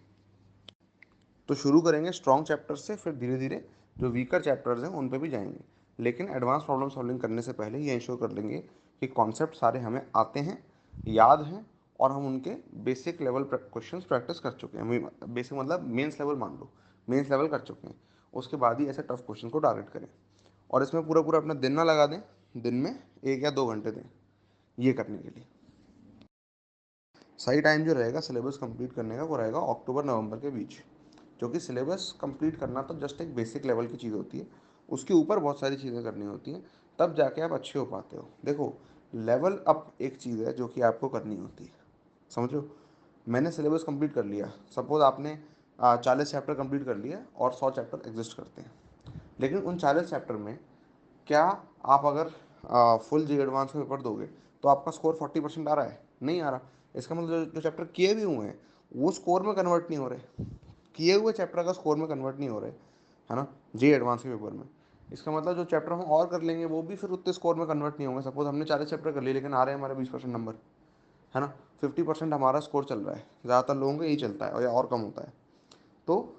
[SPEAKER 1] तो शुरू करेंगे स्ट्रॉन्ग चैप्टर से, फिर धीरे धीरे जो वीकर चैप्टर्स हैं उन पे भी जाएंगे। लेकिन एडवांस प्रॉब्लम सॉल्विंग करने से पहले ये इंश्योर कर लेंगे कि कॉन्सेप्ट सारे हमें आते हैं, याद हैं, और हम उनके बेसिक लेवल क्वेश्चंस प्रैक्टिस कर चुके हैं। बेसिक मतलब मेंस लेवल मान लो, मेंस लेवल कर चुके हैं। उसके बाद ही ऐसे टफ क्वेश्चन को टारगेट करें और इसमें पूरा पूरा अपना दिन ना लगा दें, दिन में 1 या 2 घंटे दें ये करने के लिए। सही टाइम जो रहेगा सिलेबस कंप्लीट करने का वो रहेगा अक्टूबर नवंबर के बीच, क्योंकि सिलेबस कंप्लीट करना तो जस्ट एक बेसिक लेवल की चीज़ होती है, उसके ऊपर बहुत सारी चीज़ें करनी होती हैं, तब जाके आप अच्छे हो पाते हो। देखो, लेवल अप एक चीज़ है जो कि आपको करनी होती है, समझो। मैंने सिलेबस कंप्लीट कर लिया, सपोज आपने 40 चैप्टर कंप्लीट कर लिया और 100 चैप्टर एग्जिस्ट करते हैं, लेकिन उन 40 चैप्टर में क्या आप अगर फुल जी एडवांस का पेपर दोगे तो आपका स्कोर 40% आ रहा है, नहीं आ रहा। इसका मतलब जो चैप्टर किए भी हुए हैं वो स्कोर में कन्वर्ट नहीं हो रहे, किए हुए चैप्टर का स्कोर में कन्वर्ट नहीं हो रहे, है ना, जी एडवांस के पेपर में। इसका मतलब जो चैप्टर हम और कर लेंगे वो भी फिर उतने स्कोर में कन्वर्ट नहीं होंगे। सपोज हमने 40 चैप्टर कर लिए लेकिन आ रहे हैं हमारे 20% नंबर, है ना, 50% हमारा स्कोर चल रहा है, ज़्यादातर लोगों का यही चलता है और कम होता है। तो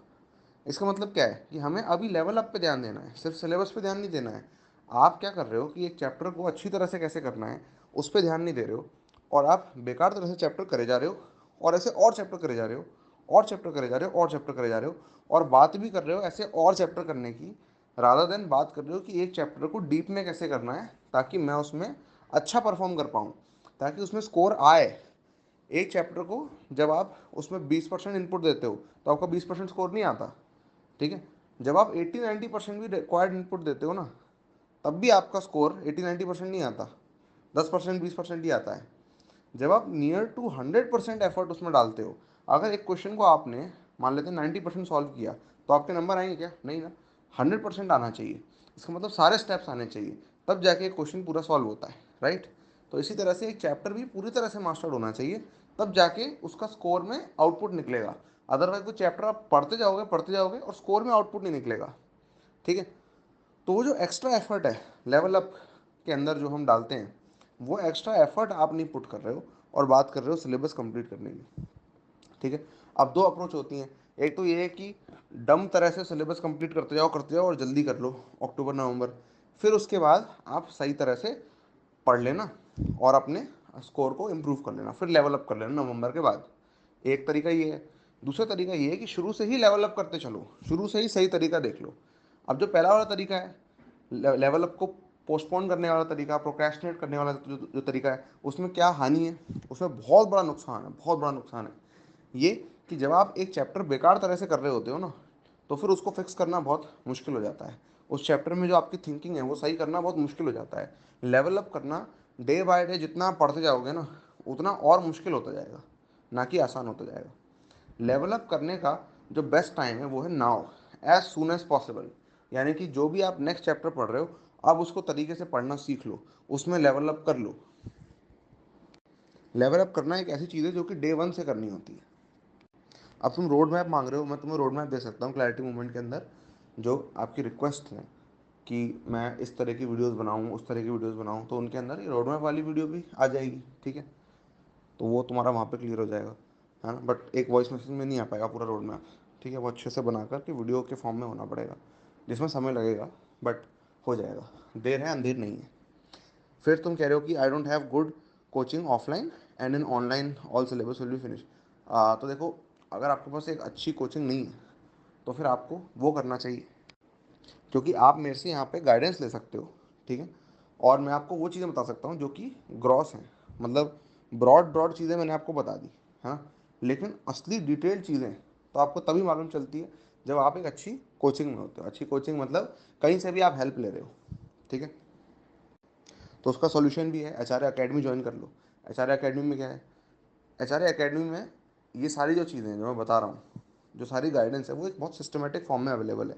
[SPEAKER 1] इसका मतलब क्या है कि हमें अभी लेवल अप पे ध्यान देना है, सिर्फ सिलेबस पे ध्यान नहीं देना है। आप क्या कर रहे हो कि एक चैप्टर को अच्छी तरह से कैसे करना है उस पर ध्यान नहीं दे रहे हो, और आप बेकार तरह से चैप्टर करे जा रहे हो, और ऐसे और चैप्टर करे जा रहे हो, और चैप्टर करे जा रहे हो, और चैप्टर करे जा रहे हो, और बात भी कर रहे हो ऐसे और चैप्टर करने की, रादर देन बात कर रहे हो कि एक चैप्टर को डीप में कैसे करना है ताकि मैं उसमें अच्छा परफॉर्म कर पाऊँ, ताकि उसमें स्कोर आए। एक चैप्टर को जब आप उसमें 20% इनपुट देते हो तो आपका 20% स्कोर नहीं आता, ठीक है। जब आप 80-90% भी रिक्वायर्ड इनपुट देते हो ना, तब भी आपका स्कोर 80-90% नहीं आता, 10% 20% ही आता है। जब आप नियर टू 100% एफर्ट उसमें डालते हो, अगर एक क्वेश्चन को आपने मान लेते हैं 90% सॉल्व किया तो आपके नंबर आएंगे क्या, नहीं ना। 100% आना चाहिए, इसका मतलब सारे स्टेप्स आने चाहिए, तब जाके एक क्वेश्चन पूरा सॉल्व होता है, राइट। तो इसी तरह से एक चैप्टर भी पूरी तरह से मास्टर्ड होना चाहिए, तब जाके उसका स्कोर में आउटपुट निकलेगा। अदरवाइज वो चैप्टर आप पढ़ते जाओगे और स्कोर में आउटपुट नहीं निकलेगा, ठीक है। तो वो जो एक्स्ट्रा एफर्ट है लेवल अप के अंदर जो हम डालते हैं, वो एक्स्ट्रा एफर्ट आप नहीं पुट कर रहे हो और बात कर रहे हो सिलेबस कंप्लीट करने की, ठीक है। अब दो अप्रोच होती हैं, एक तो ये है कि डम तरह से सिलेबस कंप्लीट करते जाओ और जल्दी कर लो अक्टूबर नवंबर। फिर उसके बाद आप सही तरह से पढ़ लेना और अपने स्कोर को इम्प्रूव कर लेना, फिर लेवल अप कर लेना नवंबर के बाद। एक तरीका ये है। दूसरा तरीका ये है कि शुरू से ही लेवल अप करते चलो, शुरू से ही सही तरीका देख लो। अब जो पहला वाला तरीका है, लेवल अप को पोस्टपोन करने वाला तरीका, प्रोक्रेस्टिनेट करने वाला जो तरीका है, उसमें क्या हानि है, उसमें बहुत बड़ा नुकसान है, बहुत बड़ा नुकसान है ये कि जब आप एक चैप्टर बेकार तरह से कर रहे होते हो ना, तो फिर उसको फिक्स करना बहुत मुश्किल हो जाता है। उस चैप्टर में जो आपकी थिंकिंग है वो सही करना बहुत मुश्किल हो जाता है। लेवल अप करना डे बाय डे जितना आप पढ़ते जाओगे ना, उतना और मुश्किल होता जाएगा, ना कि आसान होता जाएगा। लेवल अप करने का जो बेस्ट टाइम है वो है now, as soon as possible. यानी कि जो भी आप नेक्स्ट चैप्टर पढ़ रहे हो, अब उसको तरीके से पढ़ना सीख लो, उसमें लेवल अप कर लो। लेवल अप करना एक ऐसी चीज़ है जो कि डे वन से करनी होती है। अब तुम रोड मैप मांग रहे हो, मैं तुम्हें रोड मैप दे सकता हूँ क्लैरिटी मूवमेंट के अंदर। जो आपकी रिक्वेस्ट है कि मैं इस तरह की वीडियोस बनाऊँ, उस तरह की वीडियोस बनाऊँ, तो उनके अंदर ये रोड मैप वाली वीडियो भी आ जाएगी, ठीक है। तो वो तुम्हारा वहाँ पे क्लियर हो जाएगा, है ना। बट एक वॉइस मैसेज में नहीं आ पाएगा पूरा रोड मैप, ठीक है। वो अच्छे से बना कर के वीडियो के फॉर्म में होना पड़ेगा, जिसमें समय लगेगा, बट हो जाएगा। देर है अंधेर नहीं है। फिर तुम कह रहे हो कि I don't have good coaching offline and in online all syllabus will be finish. तो देखो, अगर आपके पास एक अच्छी कोचिंग नहीं है तो फिर आपको वो करना चाहिए, क्योंकि आप मेरे से यहाँ पे गाइडेंस ले सकते हो, ठीक है। और मैं आपको वो चीज़ें बता सकता हूँ जो कि ग्रॉस हैं, मतलब ब्रॉड ब्रॉड चीज़ें मैंने आपको बता दी, है ना। लेकिन असली डिटेल चीज़ें तो आपको तभी मालूम चलती है जब आप एक अच्छी कोचिंग में होते हो। अच्छी कोचिंग मतलब कहीं से भी आप हेल्प ले रहे हो, ठीक है। तो उसका सॉल्यूशन भी है, एच आर अकेडमी ज्वाइन कर लो। एच आर अकेडमी में क्या है, एच आर अकेडमी में ये सारी जो चीज़ें हैं जो मैं बता रहा हूँ, जो सारी गाइडेंस है, वो एक बहुत सिस्टमेटिक फॉर्म में अवेलेबल है।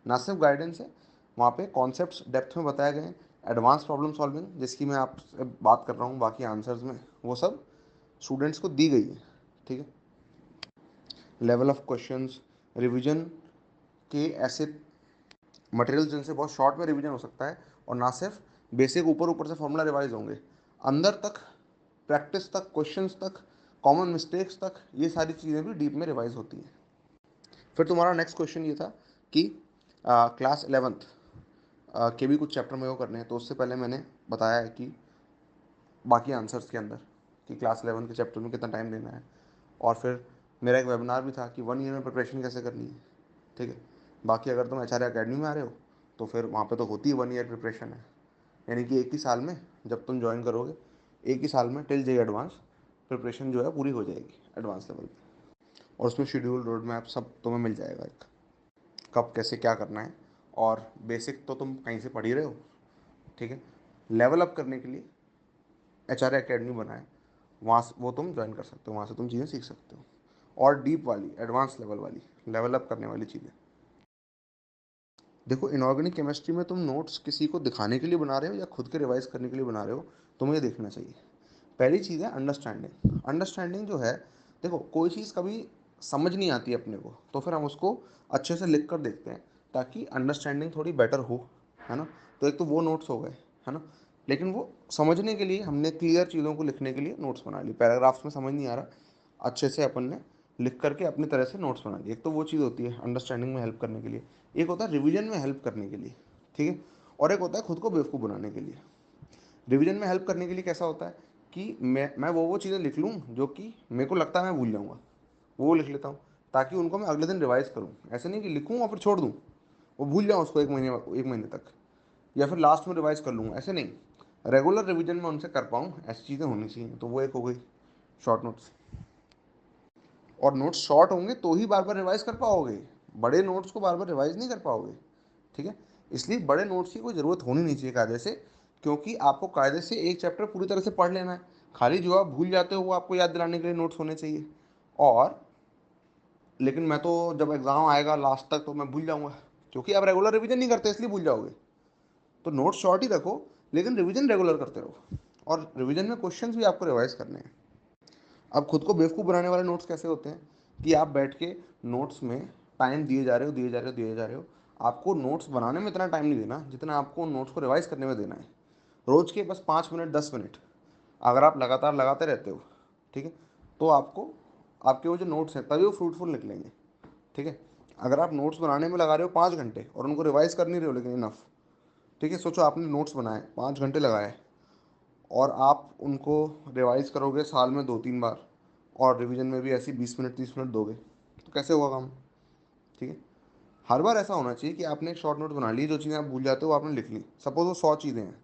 [SPEAKER 1] ना सिर्फ गाइडेंस है, वहाँ पे कॉन्सेप्ट्स डेप्थ में बताए गए हैं, एडवांस प्रॉब्लम सॉल्विंग जिसकी मैं आपसे बात कर रहा हूँ बाकी आंसर्स में, वो सब स्टूडेंट्स को दी गई है, ठीक है। लेवल ऑफ क्वेश्चंस, रिवीजन के ऐसे मटेरियल जिनसे बहुत शॉर्ट में रिवीजन हो सकता है, और ना सिर्फ बेसिक ऊपर ऊपर से फॉर्मूला रिवाइज होंगे, अंदर तक, प्रैक्टिस तक, क्वेश्चंस तक, कॉमन मिस्टेक्स तक, ये सारी चीज़ें भी डीप में रिवाइज होती हैं। फिर तुम्हारा नेक्स्ट क्वेश्चन ये था कि क्लास 11th के भी कुछ चैप्टर मेरे को करने हैं। तो उससे पहले मैंने बताया है कि बाकी आंसर्स के अंदर कि क्लास 11 के चैप्टर में कितना टाइम देना है। और फिर मेरा एक वेबिनार भी था कि 1 ईयर में प्रिपरेशन कैसे करनी है, ठीक है। बाकी अगर तुम एच आर अकेडमी में आ रहे हो तो फिर वहाँ पे तो होती है 1 ईयर प्रिपरेशन है, यानी कि एक ही साल में जब तुम ज्वाइन करोगे, एक ही साल में टिल जे एडवांस प्रिपरेशन जो है पूरी हो जाएगी एडवांस लेवल पे। और उसमें शेड्यूल, रोड मैप सब तुम्हें मिल जाएगा, एक कब कैसे क्या करना है। और बेसिक तो तुम कहीं से पढ़ ही रहे हो, ठीक है। लेवल अप करने के लिए एच आर अकेडमी बनाए, वहाँ से वो तुम ज्वाइन कर सकते हो, वहाँ से तुम चीज़ें सीख सकते हो। और डीप वाली, एडवांस लेवल वाली, लेवल अप करने वाली चीज़ें, देखो इनऑर्गेनिक केमिस्ट्री में तुम नोट्स किसी को दिखाने के लिए बना रहे हो या खुद के रिवाइज करने के लिए बना रहे हो, तुम्हें ये देखना चाहिए। पहली चीज़ है अंडरस्टैंडिंग। अंडरस्टैंडिंग जो है, देखो कोई चीज़ कभी समझ नहीं आती अपने को, तो फिर हम उसको अच्छे से लिख कर देखते हैं ताकि अंडरस्टैंडिंग थोड़ी बेटर हो, है ना। तो एक तो वो नोट्स हो गए, है ना। लेकिन वो समझने के लिए हमने क्लियर चीज़ों को लिखने के लिए नोट्स बना ली। पैराग्राफ्स में समझ नहीं आ रहा, अच्छे से अपन ने लिख करके अपनी तरह से नोट्स बना लिए। एक तो वो चीज़ होती है अंडरस्टैंडिंग में हेल्प करने के लिए, एक होता है रिवीजन में हेल्प करने के लिए, ठीक है। और एक होता है खुद को बेवकूफ़ बनाने के लिए। रिवीजन में हेल्प करने के लिए कैसा होता है कि मैं वो चीज़ें लिख लूँ जो कि मेरे को लगता है मैं भूल जाऊँगा, वो लिख लेता हूँ ताकि उनको मैं अगले दिन रिवाइज़ करूँ। ऐसे नहीं कि लिखूँ और फिर छोड़ दूँ, वो भूल जाऊँ उसको 1 महीने तक, या फिर लास्ट में रिवाइज़ कर लूँ, ऐसे नहीं। रेगुलर रिवीजन में उनसे कर पाऊँ, ऐसी चीज़ें होनी चाहिए। तो वो एक हो गई शॉर्ट नोट्स। और नोट्स शॉर्ट होंगे तो ही बार बार रिवाइज कर पाओगे, बड़े नोट्स को बार बार रिवाइज नहीं कर पाओगे, ठीक है। इसलिए बड़े नोट्स की कोई ज़रूरत होनी नहीं चाहिए कायदे से, क्योंकि आपको कायदे से एक चैप्टर पूरी तरह से पढ़ लेना है। खाली जो आप भूल जाते हो वो आपको याद दिलाने के लिए नोट्स होने चाहिए। और लेकिन मैं तो जब एग्ज़ाम आएगा लास्ट तक तो मैं भूल जाऊँगा, क्योंकि आप रेगुलर रिवीजन नहीं करते इसलिए भूल जाओगे। तो नोट्स शॉर्ट ही रखो, लेकिन रिवीजन रेगुलर करते रहो। और रिवीजन में क्वेश्चंस भी आपको रिवाइज करने हैं। अब खुद को बेवकूफ़ बनाने वाले नोट्स कैसे होते हैं कि आप बैठ के नोट्स में टाइम दिए जा रहे हो, दिए जा रहे हो, दिए जा रहे हो। आपको नोट्स बनाने में इतना टाइम नहीं देना जितना आपको नोट्स को रिवाइज करने में देना है। रोज़ के बस 5 मिनट 10 मिनट अगर आप लगातार लगाते रहते हो, ठीक है, तो आपको आपके वो जो नोट्स हैं तभी वो फ्रूटफुल निकलेंगे। ठीक है। अगर आप नोट्स बनाने में लगा रहे हो 5 घंटे और उनको रिवाइज कर नहीं रहे हो लेकिन इनफ, ठीक है, सोचो आपने नोट्स बनाए 5 घंटे लगाए और आप उनको रिवाइज करोगे साल में 2-3 बार और रिवीजन में भी ऐसी 20 मिनट 30 मिनट दोगे तो कैसे होगा काम, ठीक है। हर बार ऐसा होना चाहिए कि आपने एक शॉर्ट नोट बना ली, जो चीज़ें आप भूल जाते हो वो आपने लिख ली। सपोज वो 100 चीज़ें हैं,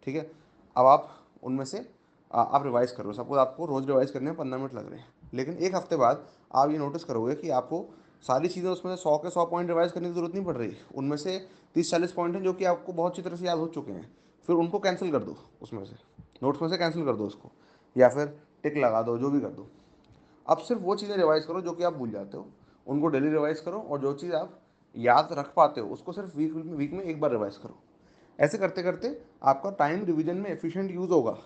[SPEAKER 1] ठीक है। अब आप उनमें से आप रिवाइज कर रहे हो, सपोज आपको रोज़ रिवाइज करने में 15 मिनट लग रहे हैं, लेकिन एक हफ्ते बाद आप ये नोटिस करोगे कि आपको सारी चीज़ें उसमें से 100 के 100 पॉइंट रिवाइज करने की जरूरत नहीं पड़ रही। उनमें से 30-40 पॉइंट हैं जो कि आपको बहुत अच्छी तरह से याद हो चुके हैं, फिर उनको कैंसिल कर दो, उसमें से नोट्स में से कैंसिल कर दो उसको, या फिर टिक लगा दो, जो भी कर दो। अब सिर्फ वो चीज़ें रिवाइज करो जो कि आप भूल जाते हो, उनको डेली रिवाइज करो, और जो चीज़ आप याद रख पाते हो उसको सिर्फ वीक में एक बार रिवाइज करो। ऐसे करते करते आपका टाइम रिवीजन में एफिशिएंट यूज़ होगा,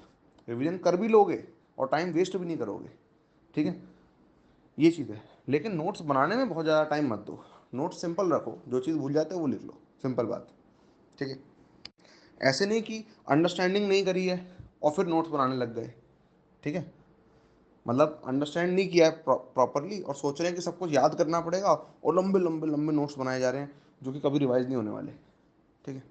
[SPEAKER 1] रिवीजन कर भी लोगे और टाइम वेस्ट भी नहीं करोगे, ठीक है। ये चीज़ है। लेकिन नोट्स बनाने में बहुत ज़्यादा टाइम मत दो, नोट्स सिंपल रखो, जो चीज़ भूल जाते हो वो लिख लो, सिंपल बात, ठीक है। ऐसे नहीं कि अंडरस्टैंडिंग नहीं करी है और फिर नोट्स बनाने लग गए, ठीक है। मतलब अंडरस्टैंड नहीं किया है प्रॉपरली और सोच रहे हैं कि सब कुछ याद करना पड़ेगा और लंबे लंबे लंबे नोट्स बनाए जा रहे हैं जो कि कभी रिवाइज नहीं होने वाले, ठीक है।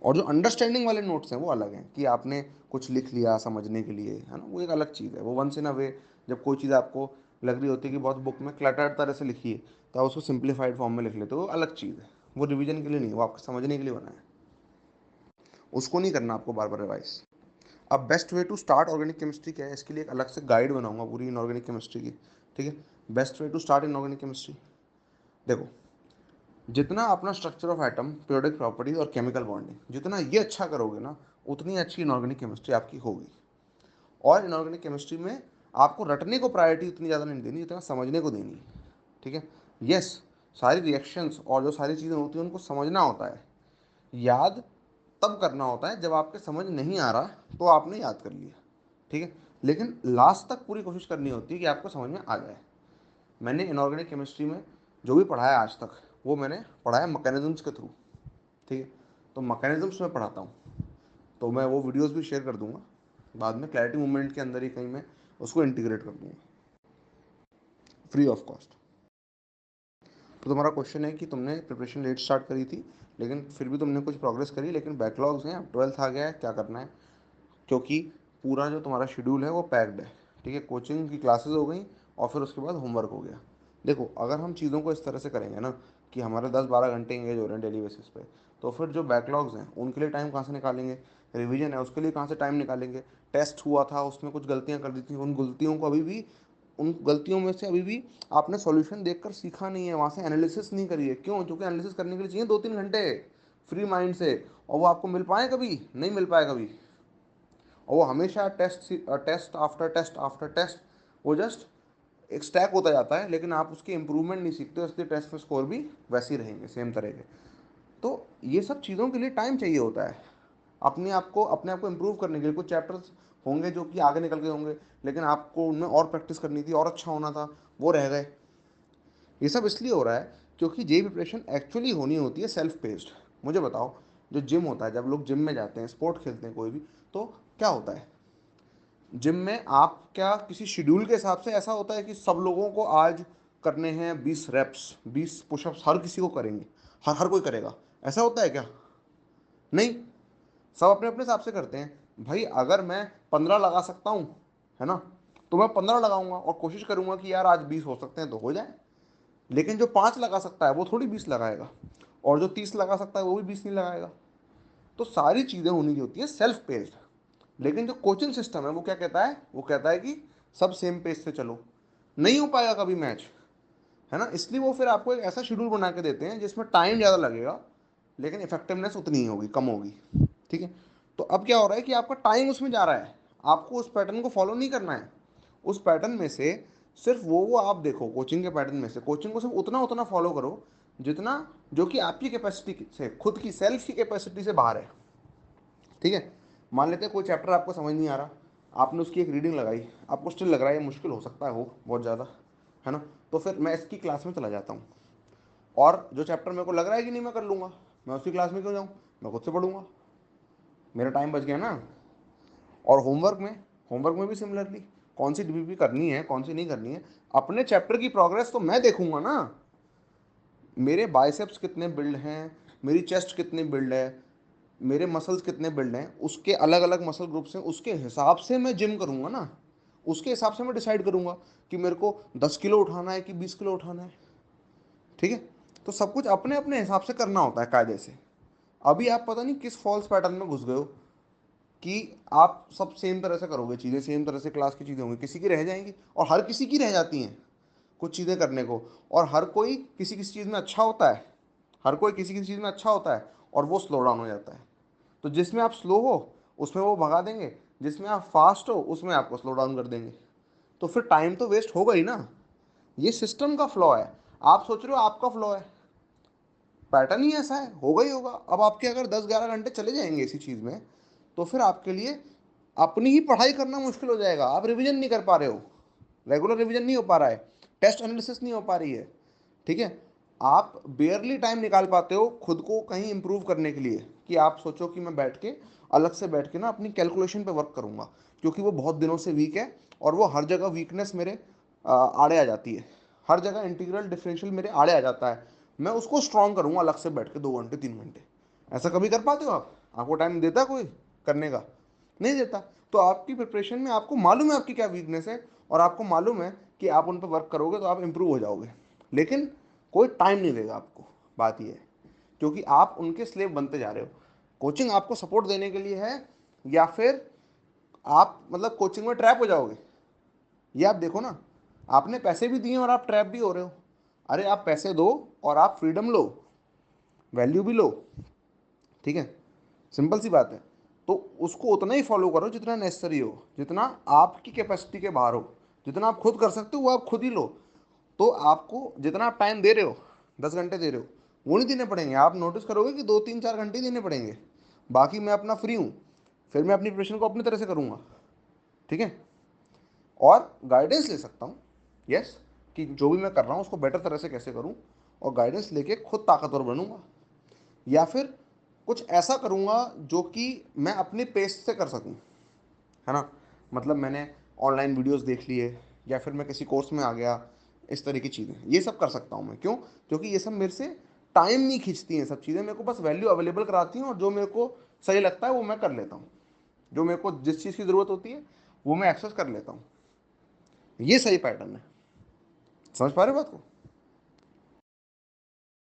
[SPEAKER 1] और जो अंडरस्टैंडिंग वाले नोट्स हैं वो अलग हैं कि आपने कुछ लिख लिया समझने के लिए, है ना, वो एक अलग चीज़ है। वो वंस इन अ वे जब कोई चीज़ आपको लग रही होती है कि बहुत बुक में क्लटर्ड तरह से लिखी है तो आप उसको सिंप्लीफाइड फॉर्म में लिख लेते हो, वो अलग चीज़ है। वो रिवीजन के लिए नहीं, वो आपको समझने के लिए बना है, उसको नहीं करना आपको बार बार रिवाइज। अब best way to start organic chemistry क्या है, इसके लिए एक अलग से गाइड बनाऊंगा पूरी इनऑर्गेनिक केमिस्ट्री की, ठीक है। Best way to start inorganic chemistry, देखो, जितना अपना structure of atom, periodic properties और केमिकल बॉन्डिंग जितना ये अच्छा करोगे ना, उतनी अच्छी इनऑर्गेनिक केमिस्ट्री आपकी होगी। और इनऑर्गेनिक केमिस्ट्री में आपको रटने को प्रायोरिटी उतनी ज़्यादा नहीं देनी जितना समझने को देनी है, ठीक है। यस, सारी रिएक्शंस और जो सारी चीज़ें होती हैं उनको समझना होता है, याद तब करना होता है जब आपके समझ नहीं आ रहा तो आपने याद कर लिया, ठीक है। लेकिन लास्ट तक पूरी कोशिश करनी होती है कि आपको समझ में आ जाए। मैंने इनऑर्गेनिक केमिस्ट्री में जो भी पढ़ा है आज तक वो मैंने पढ़ा है मैकेनिज्म्स के थ्रू, ठीक है। तो मैकेनिज्म्स में पढ़ाता हूँ, तो मैं वो वीडियोस भी शेयर कर दूंगा बाद में, क्लैरिटी मूवमेंट के अंदर ही कहीं मैं उसको इंटीग्रेट कर दूंगा फ्री ऑफ कॉस्ट। तो तुम्हारा क्वेश्चन है कि तुमने प्रिपरेशन लेट स्टार्ट करी थी लेकिन फिर भी तुमने कुछ प्रोग्रेस करी, लेकिन बैकलॉग्स हैं, अब 12th आ गया है, क्या करना है, क्योंकि पूरा जो तुम्हारा शेड्यूल है वो पैक्ड है, ठीक है। कोचिंग की क्लासेस हो गई और फिर उसके बाद होमवर्क हो गया। देखो, अगर हम चीज़ों को इस तरह से करेंगे ना कि हमारे 10-12 घंटे इंगेज हो रहे हैं डेली बेसिस पे, तो फिर जो बैकलॉग्स हैं उनके लिए टाइम कहाँ से निकालेंगे, रिवीजन है उसके लिए कहाँ से टाइम निकालेंगे, टेस्ट हुआ था उसमें कुछ गलतियाँ कर दी थी, उन गलतियों को अभी भी, उन गलतियों में से अभी भी आपने सॉल्यूशन देखकर सीखा नहीं है, वहाँ से एनालिसिस नहीं करी है। क्यों? क्योंकि एनालिसिस करने के लिए चाहिए 2-3 घंटे फ्री माइंड से, और वो आपको मिल पाए, कभी नहीं मिल पाए कभी। और वो हमेशा test test after test after test, वो जस्ट एक स्टैक होता जाता है, लेकिन आप उसकी इंप्रूवमेंट नहीं सीखते हो, इसलिए टेस्ट में स्कोर भी वैसे ही रहेंगे सेम तरह के। तो ये सब चीज़ों के लिए टाइम चाहिए होता है, अपने आप को इम्प्रूव करने के लिए। कुछ चैप्टर्स होंगे जो कि आगे निकल गए होंगे, लेकिन आपको उनमें और प्रैक्टिस करनी थी और अच्छा होना था, वो रह गए। ये सब इसलिए हो रहा है क्योंकि जे प्रिपरेशन एक्चुअली होनी होती है सेल्फ पेस्ड। मुझे बताओ, जो जिम होता है, जब लोग जिम में जाते हैं, स्पोर्ट खेलते हैं कोई भी, तो क्या होता है जिम में? आप क्या किसी शेड्यूल के हिसाब से ऐसा होता है कि सब लोगों को आज करने हैं 20 रेप्स, 20 पुशअप्स, हर किसी को करेंगे, हर हर कोई करेगा, ऐसा होता है क्या? नहीं, सब अपने अपने हिसाब से करते हैं। भाई अगर मैं 15 लगा सकता हूँ, है ना, तो मैं 15 लगाऊंगा और कोशिश करूंगा कि यार आज 20 हो सकते हैं तो हो जाए। लेकिन जो 5 लगा सकता है वो थोड़ी 20 लगाएगा, और जो 30 लगा सकता है वो भी 20 नहीं लगाएगा। तो सारी चीज़ें होनी की होती है सेल्फ पेस्ड। लेकिन जो कोचिंग सिस्टम है वो क्या कहता है? वो कहता है कि सब सेम पेज से चलो, नहीं हो पाएगा कभी मैच, है ना। इसलिए वो फिर आपको एक ऐसा शेड्यूल बना के देते हैं जिसमें टाइम ज़्यादा लगेगा लेकिन इफेक्टिवनेस उतनी ही होगी, कम होगी, ठीक है। तो अब क्या हो रहा है कि आपका टाइम उसमें जा रहा है, आपको उस पैटर्न को फॉलो नहीं करना है। उस पैटर्न में से सिर्फ वो आप देखो, कोचिंग के पैटर्न में से कोचिंग को सिर्फ उतना उतना फॉलो करो जितना, जो कि आपकी कैपेसिटी से, खुद की सेल्फ की कैपेसिटी से बाहर है, ठीक है। मान लेते हैं कोई चैप्टर आपको समझ नहीं आ रहा, आपने उसकी एक रीडिंग लगाई, आपको स्टिल लग रहा है ये मुश्किल हो सकता है, हो बहुत ज़्यादा, है ना, तो फिर मैं इसकी क्लास में चला जाता हूँ। और जो चैप्टर मेरे को लग रहा है कि नहीं मैं कर लूँगा, मैं उसकी क्लास में क्यों जाऊँ, मैं खुद से पढ़ूंगा, मेरा टाइम बच गया ना। और होमवर्क में भी सिमिलरली, कौन सी डीपीपी करनी है कौन सी नहीं करनी है, अपने चैप्टर की प्रोग्रेस तो मैं देखूंगा ना। मेरे बाइसेप्स कितने बिल्ड हैं, मेरी चेस्ट कितनी बिल्ड है, मेरे मसल्स कितने बिल्ड हैं, उसके अलग अलग मसल ग्रुप्स हैं, उसके हिसाब से मैं जिम करूंगा ना। उसके हिसाब से मैं डिसाइड करूंगा कि मेरे को 10 किलो उठाना है कि 20 किलो उठाना है। ठीक है, तो सब कुछ अपने अपने हिसाब से करना होता है कायदे से। अभी आप पता नहीं किस फॉल्स पैटर्न में घुस गए हो कि आप सब सेम तरह से करोगे चीज़ें, सेम तरह से क्लास की चीज़ें होंगी, किसी की रह जाएंगी, और हर किसी की रह जाती हैं कुछ चीज़ें करने को। और हर कोई किसी किसी चीज़ में अच्छा होता है, हर कोई किसी किसी चीज़ में अच्छा होता है, और वो स्लो डाउन हो जाता है। तो जिसमें आप स्लो हो उसमें वो भगा देंगे, जिसमें आप फास्ट हो उसमें आपको स्लो डाउन कर देंगे। तो फिर टाइम तो वेस्ट होगा ही ना। ये सिस्टम का फ्लॉ है। आप सोच रहे हो आपका फ्लॉ है, पैटर्न ही ऐसा है, होगा ही होगा। अब आपके अगर 10-11 घंटे चले जाएंगे इसी चीज़ में, तो फिर आपके लिए अपनी ही पढ़ाई करना मुश्किल हो जाएगा। आप रिवीजन नहीं कर पा रहे हो, रेगुलर रिवीजन नहीं हो पा रहा है, टेस्ट एनालिसिस नहीं हो पा रही है। ठीक है, आप बेयरली टाइम निकाल पाते हो खुद को कहीं इंप्रूव करने के लिए, कि आप सोचो कि मैं बैठ के अलग से बैठ के ना अपनी कैलकुलेशन पे वर्क करूंगा, क्योंकि वो बहुत दिनों से वीक है, और वो हर जगह वीकनेस मेरे आड़े आ जाती है, हर जगह इंटीग्रल डिफरेंशियल मेरे आड़े आ जाता है। मैं उसको स्ट्रॉन्ग करूंगा अलग से बैठ के 2 घंटे 3 घंटे। ऐसा कभी कर पाते हो आप? आपको टाइम देता कोई करने का? नहीं देता। तो आपकी प्रिपरेशन में आपको मालूम है आपकी क्या वीकनेस है, और आपको मालूम है कि आप उन पर वर्क करोगे तो आप इंप्रूव हो जाओगे, लेकिन कोई टाइम नहीं देगा आपको। बात यह है, क्योंकि आप उनके स्लेव बनते जा रहे हो। कोचिंग आपको सपोर्ट देने के लिए है, या फिर आप मतलब कोचिंग में ट्रैप हो जाओगे? ये आप देखो ना, आपने पैसे भी दिए और आप ट्रैप भी हो रहे हो। अरे आप पैसे दो और आप फ्रीडम लो, वैल्यू भी लो। ठीक है, सिंपल सी बात है। तो उसको उतना ही फॉलो करो जितना नेसेसरी हो, जितना आपकी कैपेसिटी के बाहर हो, जितना आप खुद कर सकते हो वो आप खुद ही लो। तो आपको जितना आप टाइम दे रहे हो, 10 घंटे दे रहे हो, वो नहीं देने पड़ेंगे। आप नोटिस करोगे कि 2 3 4 घंटे देने पड़ेंगे, बाकी मैं अपना फ्री हूँ, फिर मैं अपनी प्रिपरेशन को अपनी तरह से करूँगा। ठीक है, और गाइडेंस ले सकता हूँ, यस, कि जो भी मैं कर रहा हूँ उसको बेटर तरह से कैसे करूँ, और गाइडेंस लेके खुद ताकतवर बनूंगा। या फिर कुछ ऐसा करूँगा जो कि मैं अपने पेस से कर सकूँ, है ना। मतलब मैंने ऑनलाइन वीडियोस देख लिए, या फिर मैं किसी कोर्स में आ गया, इस तरह की चीज़ें ये सब कर सकता हूँ मैं। क्यों? क्योंकि ये सब मेरे से टाइम नहीं खींचती हैं, सब चीज़ें मेरे को बस वैल्यू अवेलेबल कराती हैं, और जो मेरे को सही लगता है वो मैं कर लेता हूँ। जो मेरे को जिस चीज़ की ज़रूरत होती है वो मैं एक्सेस कर लेता हूँ। ये सही पैटर्न है। समझ पा रहे हो बात को?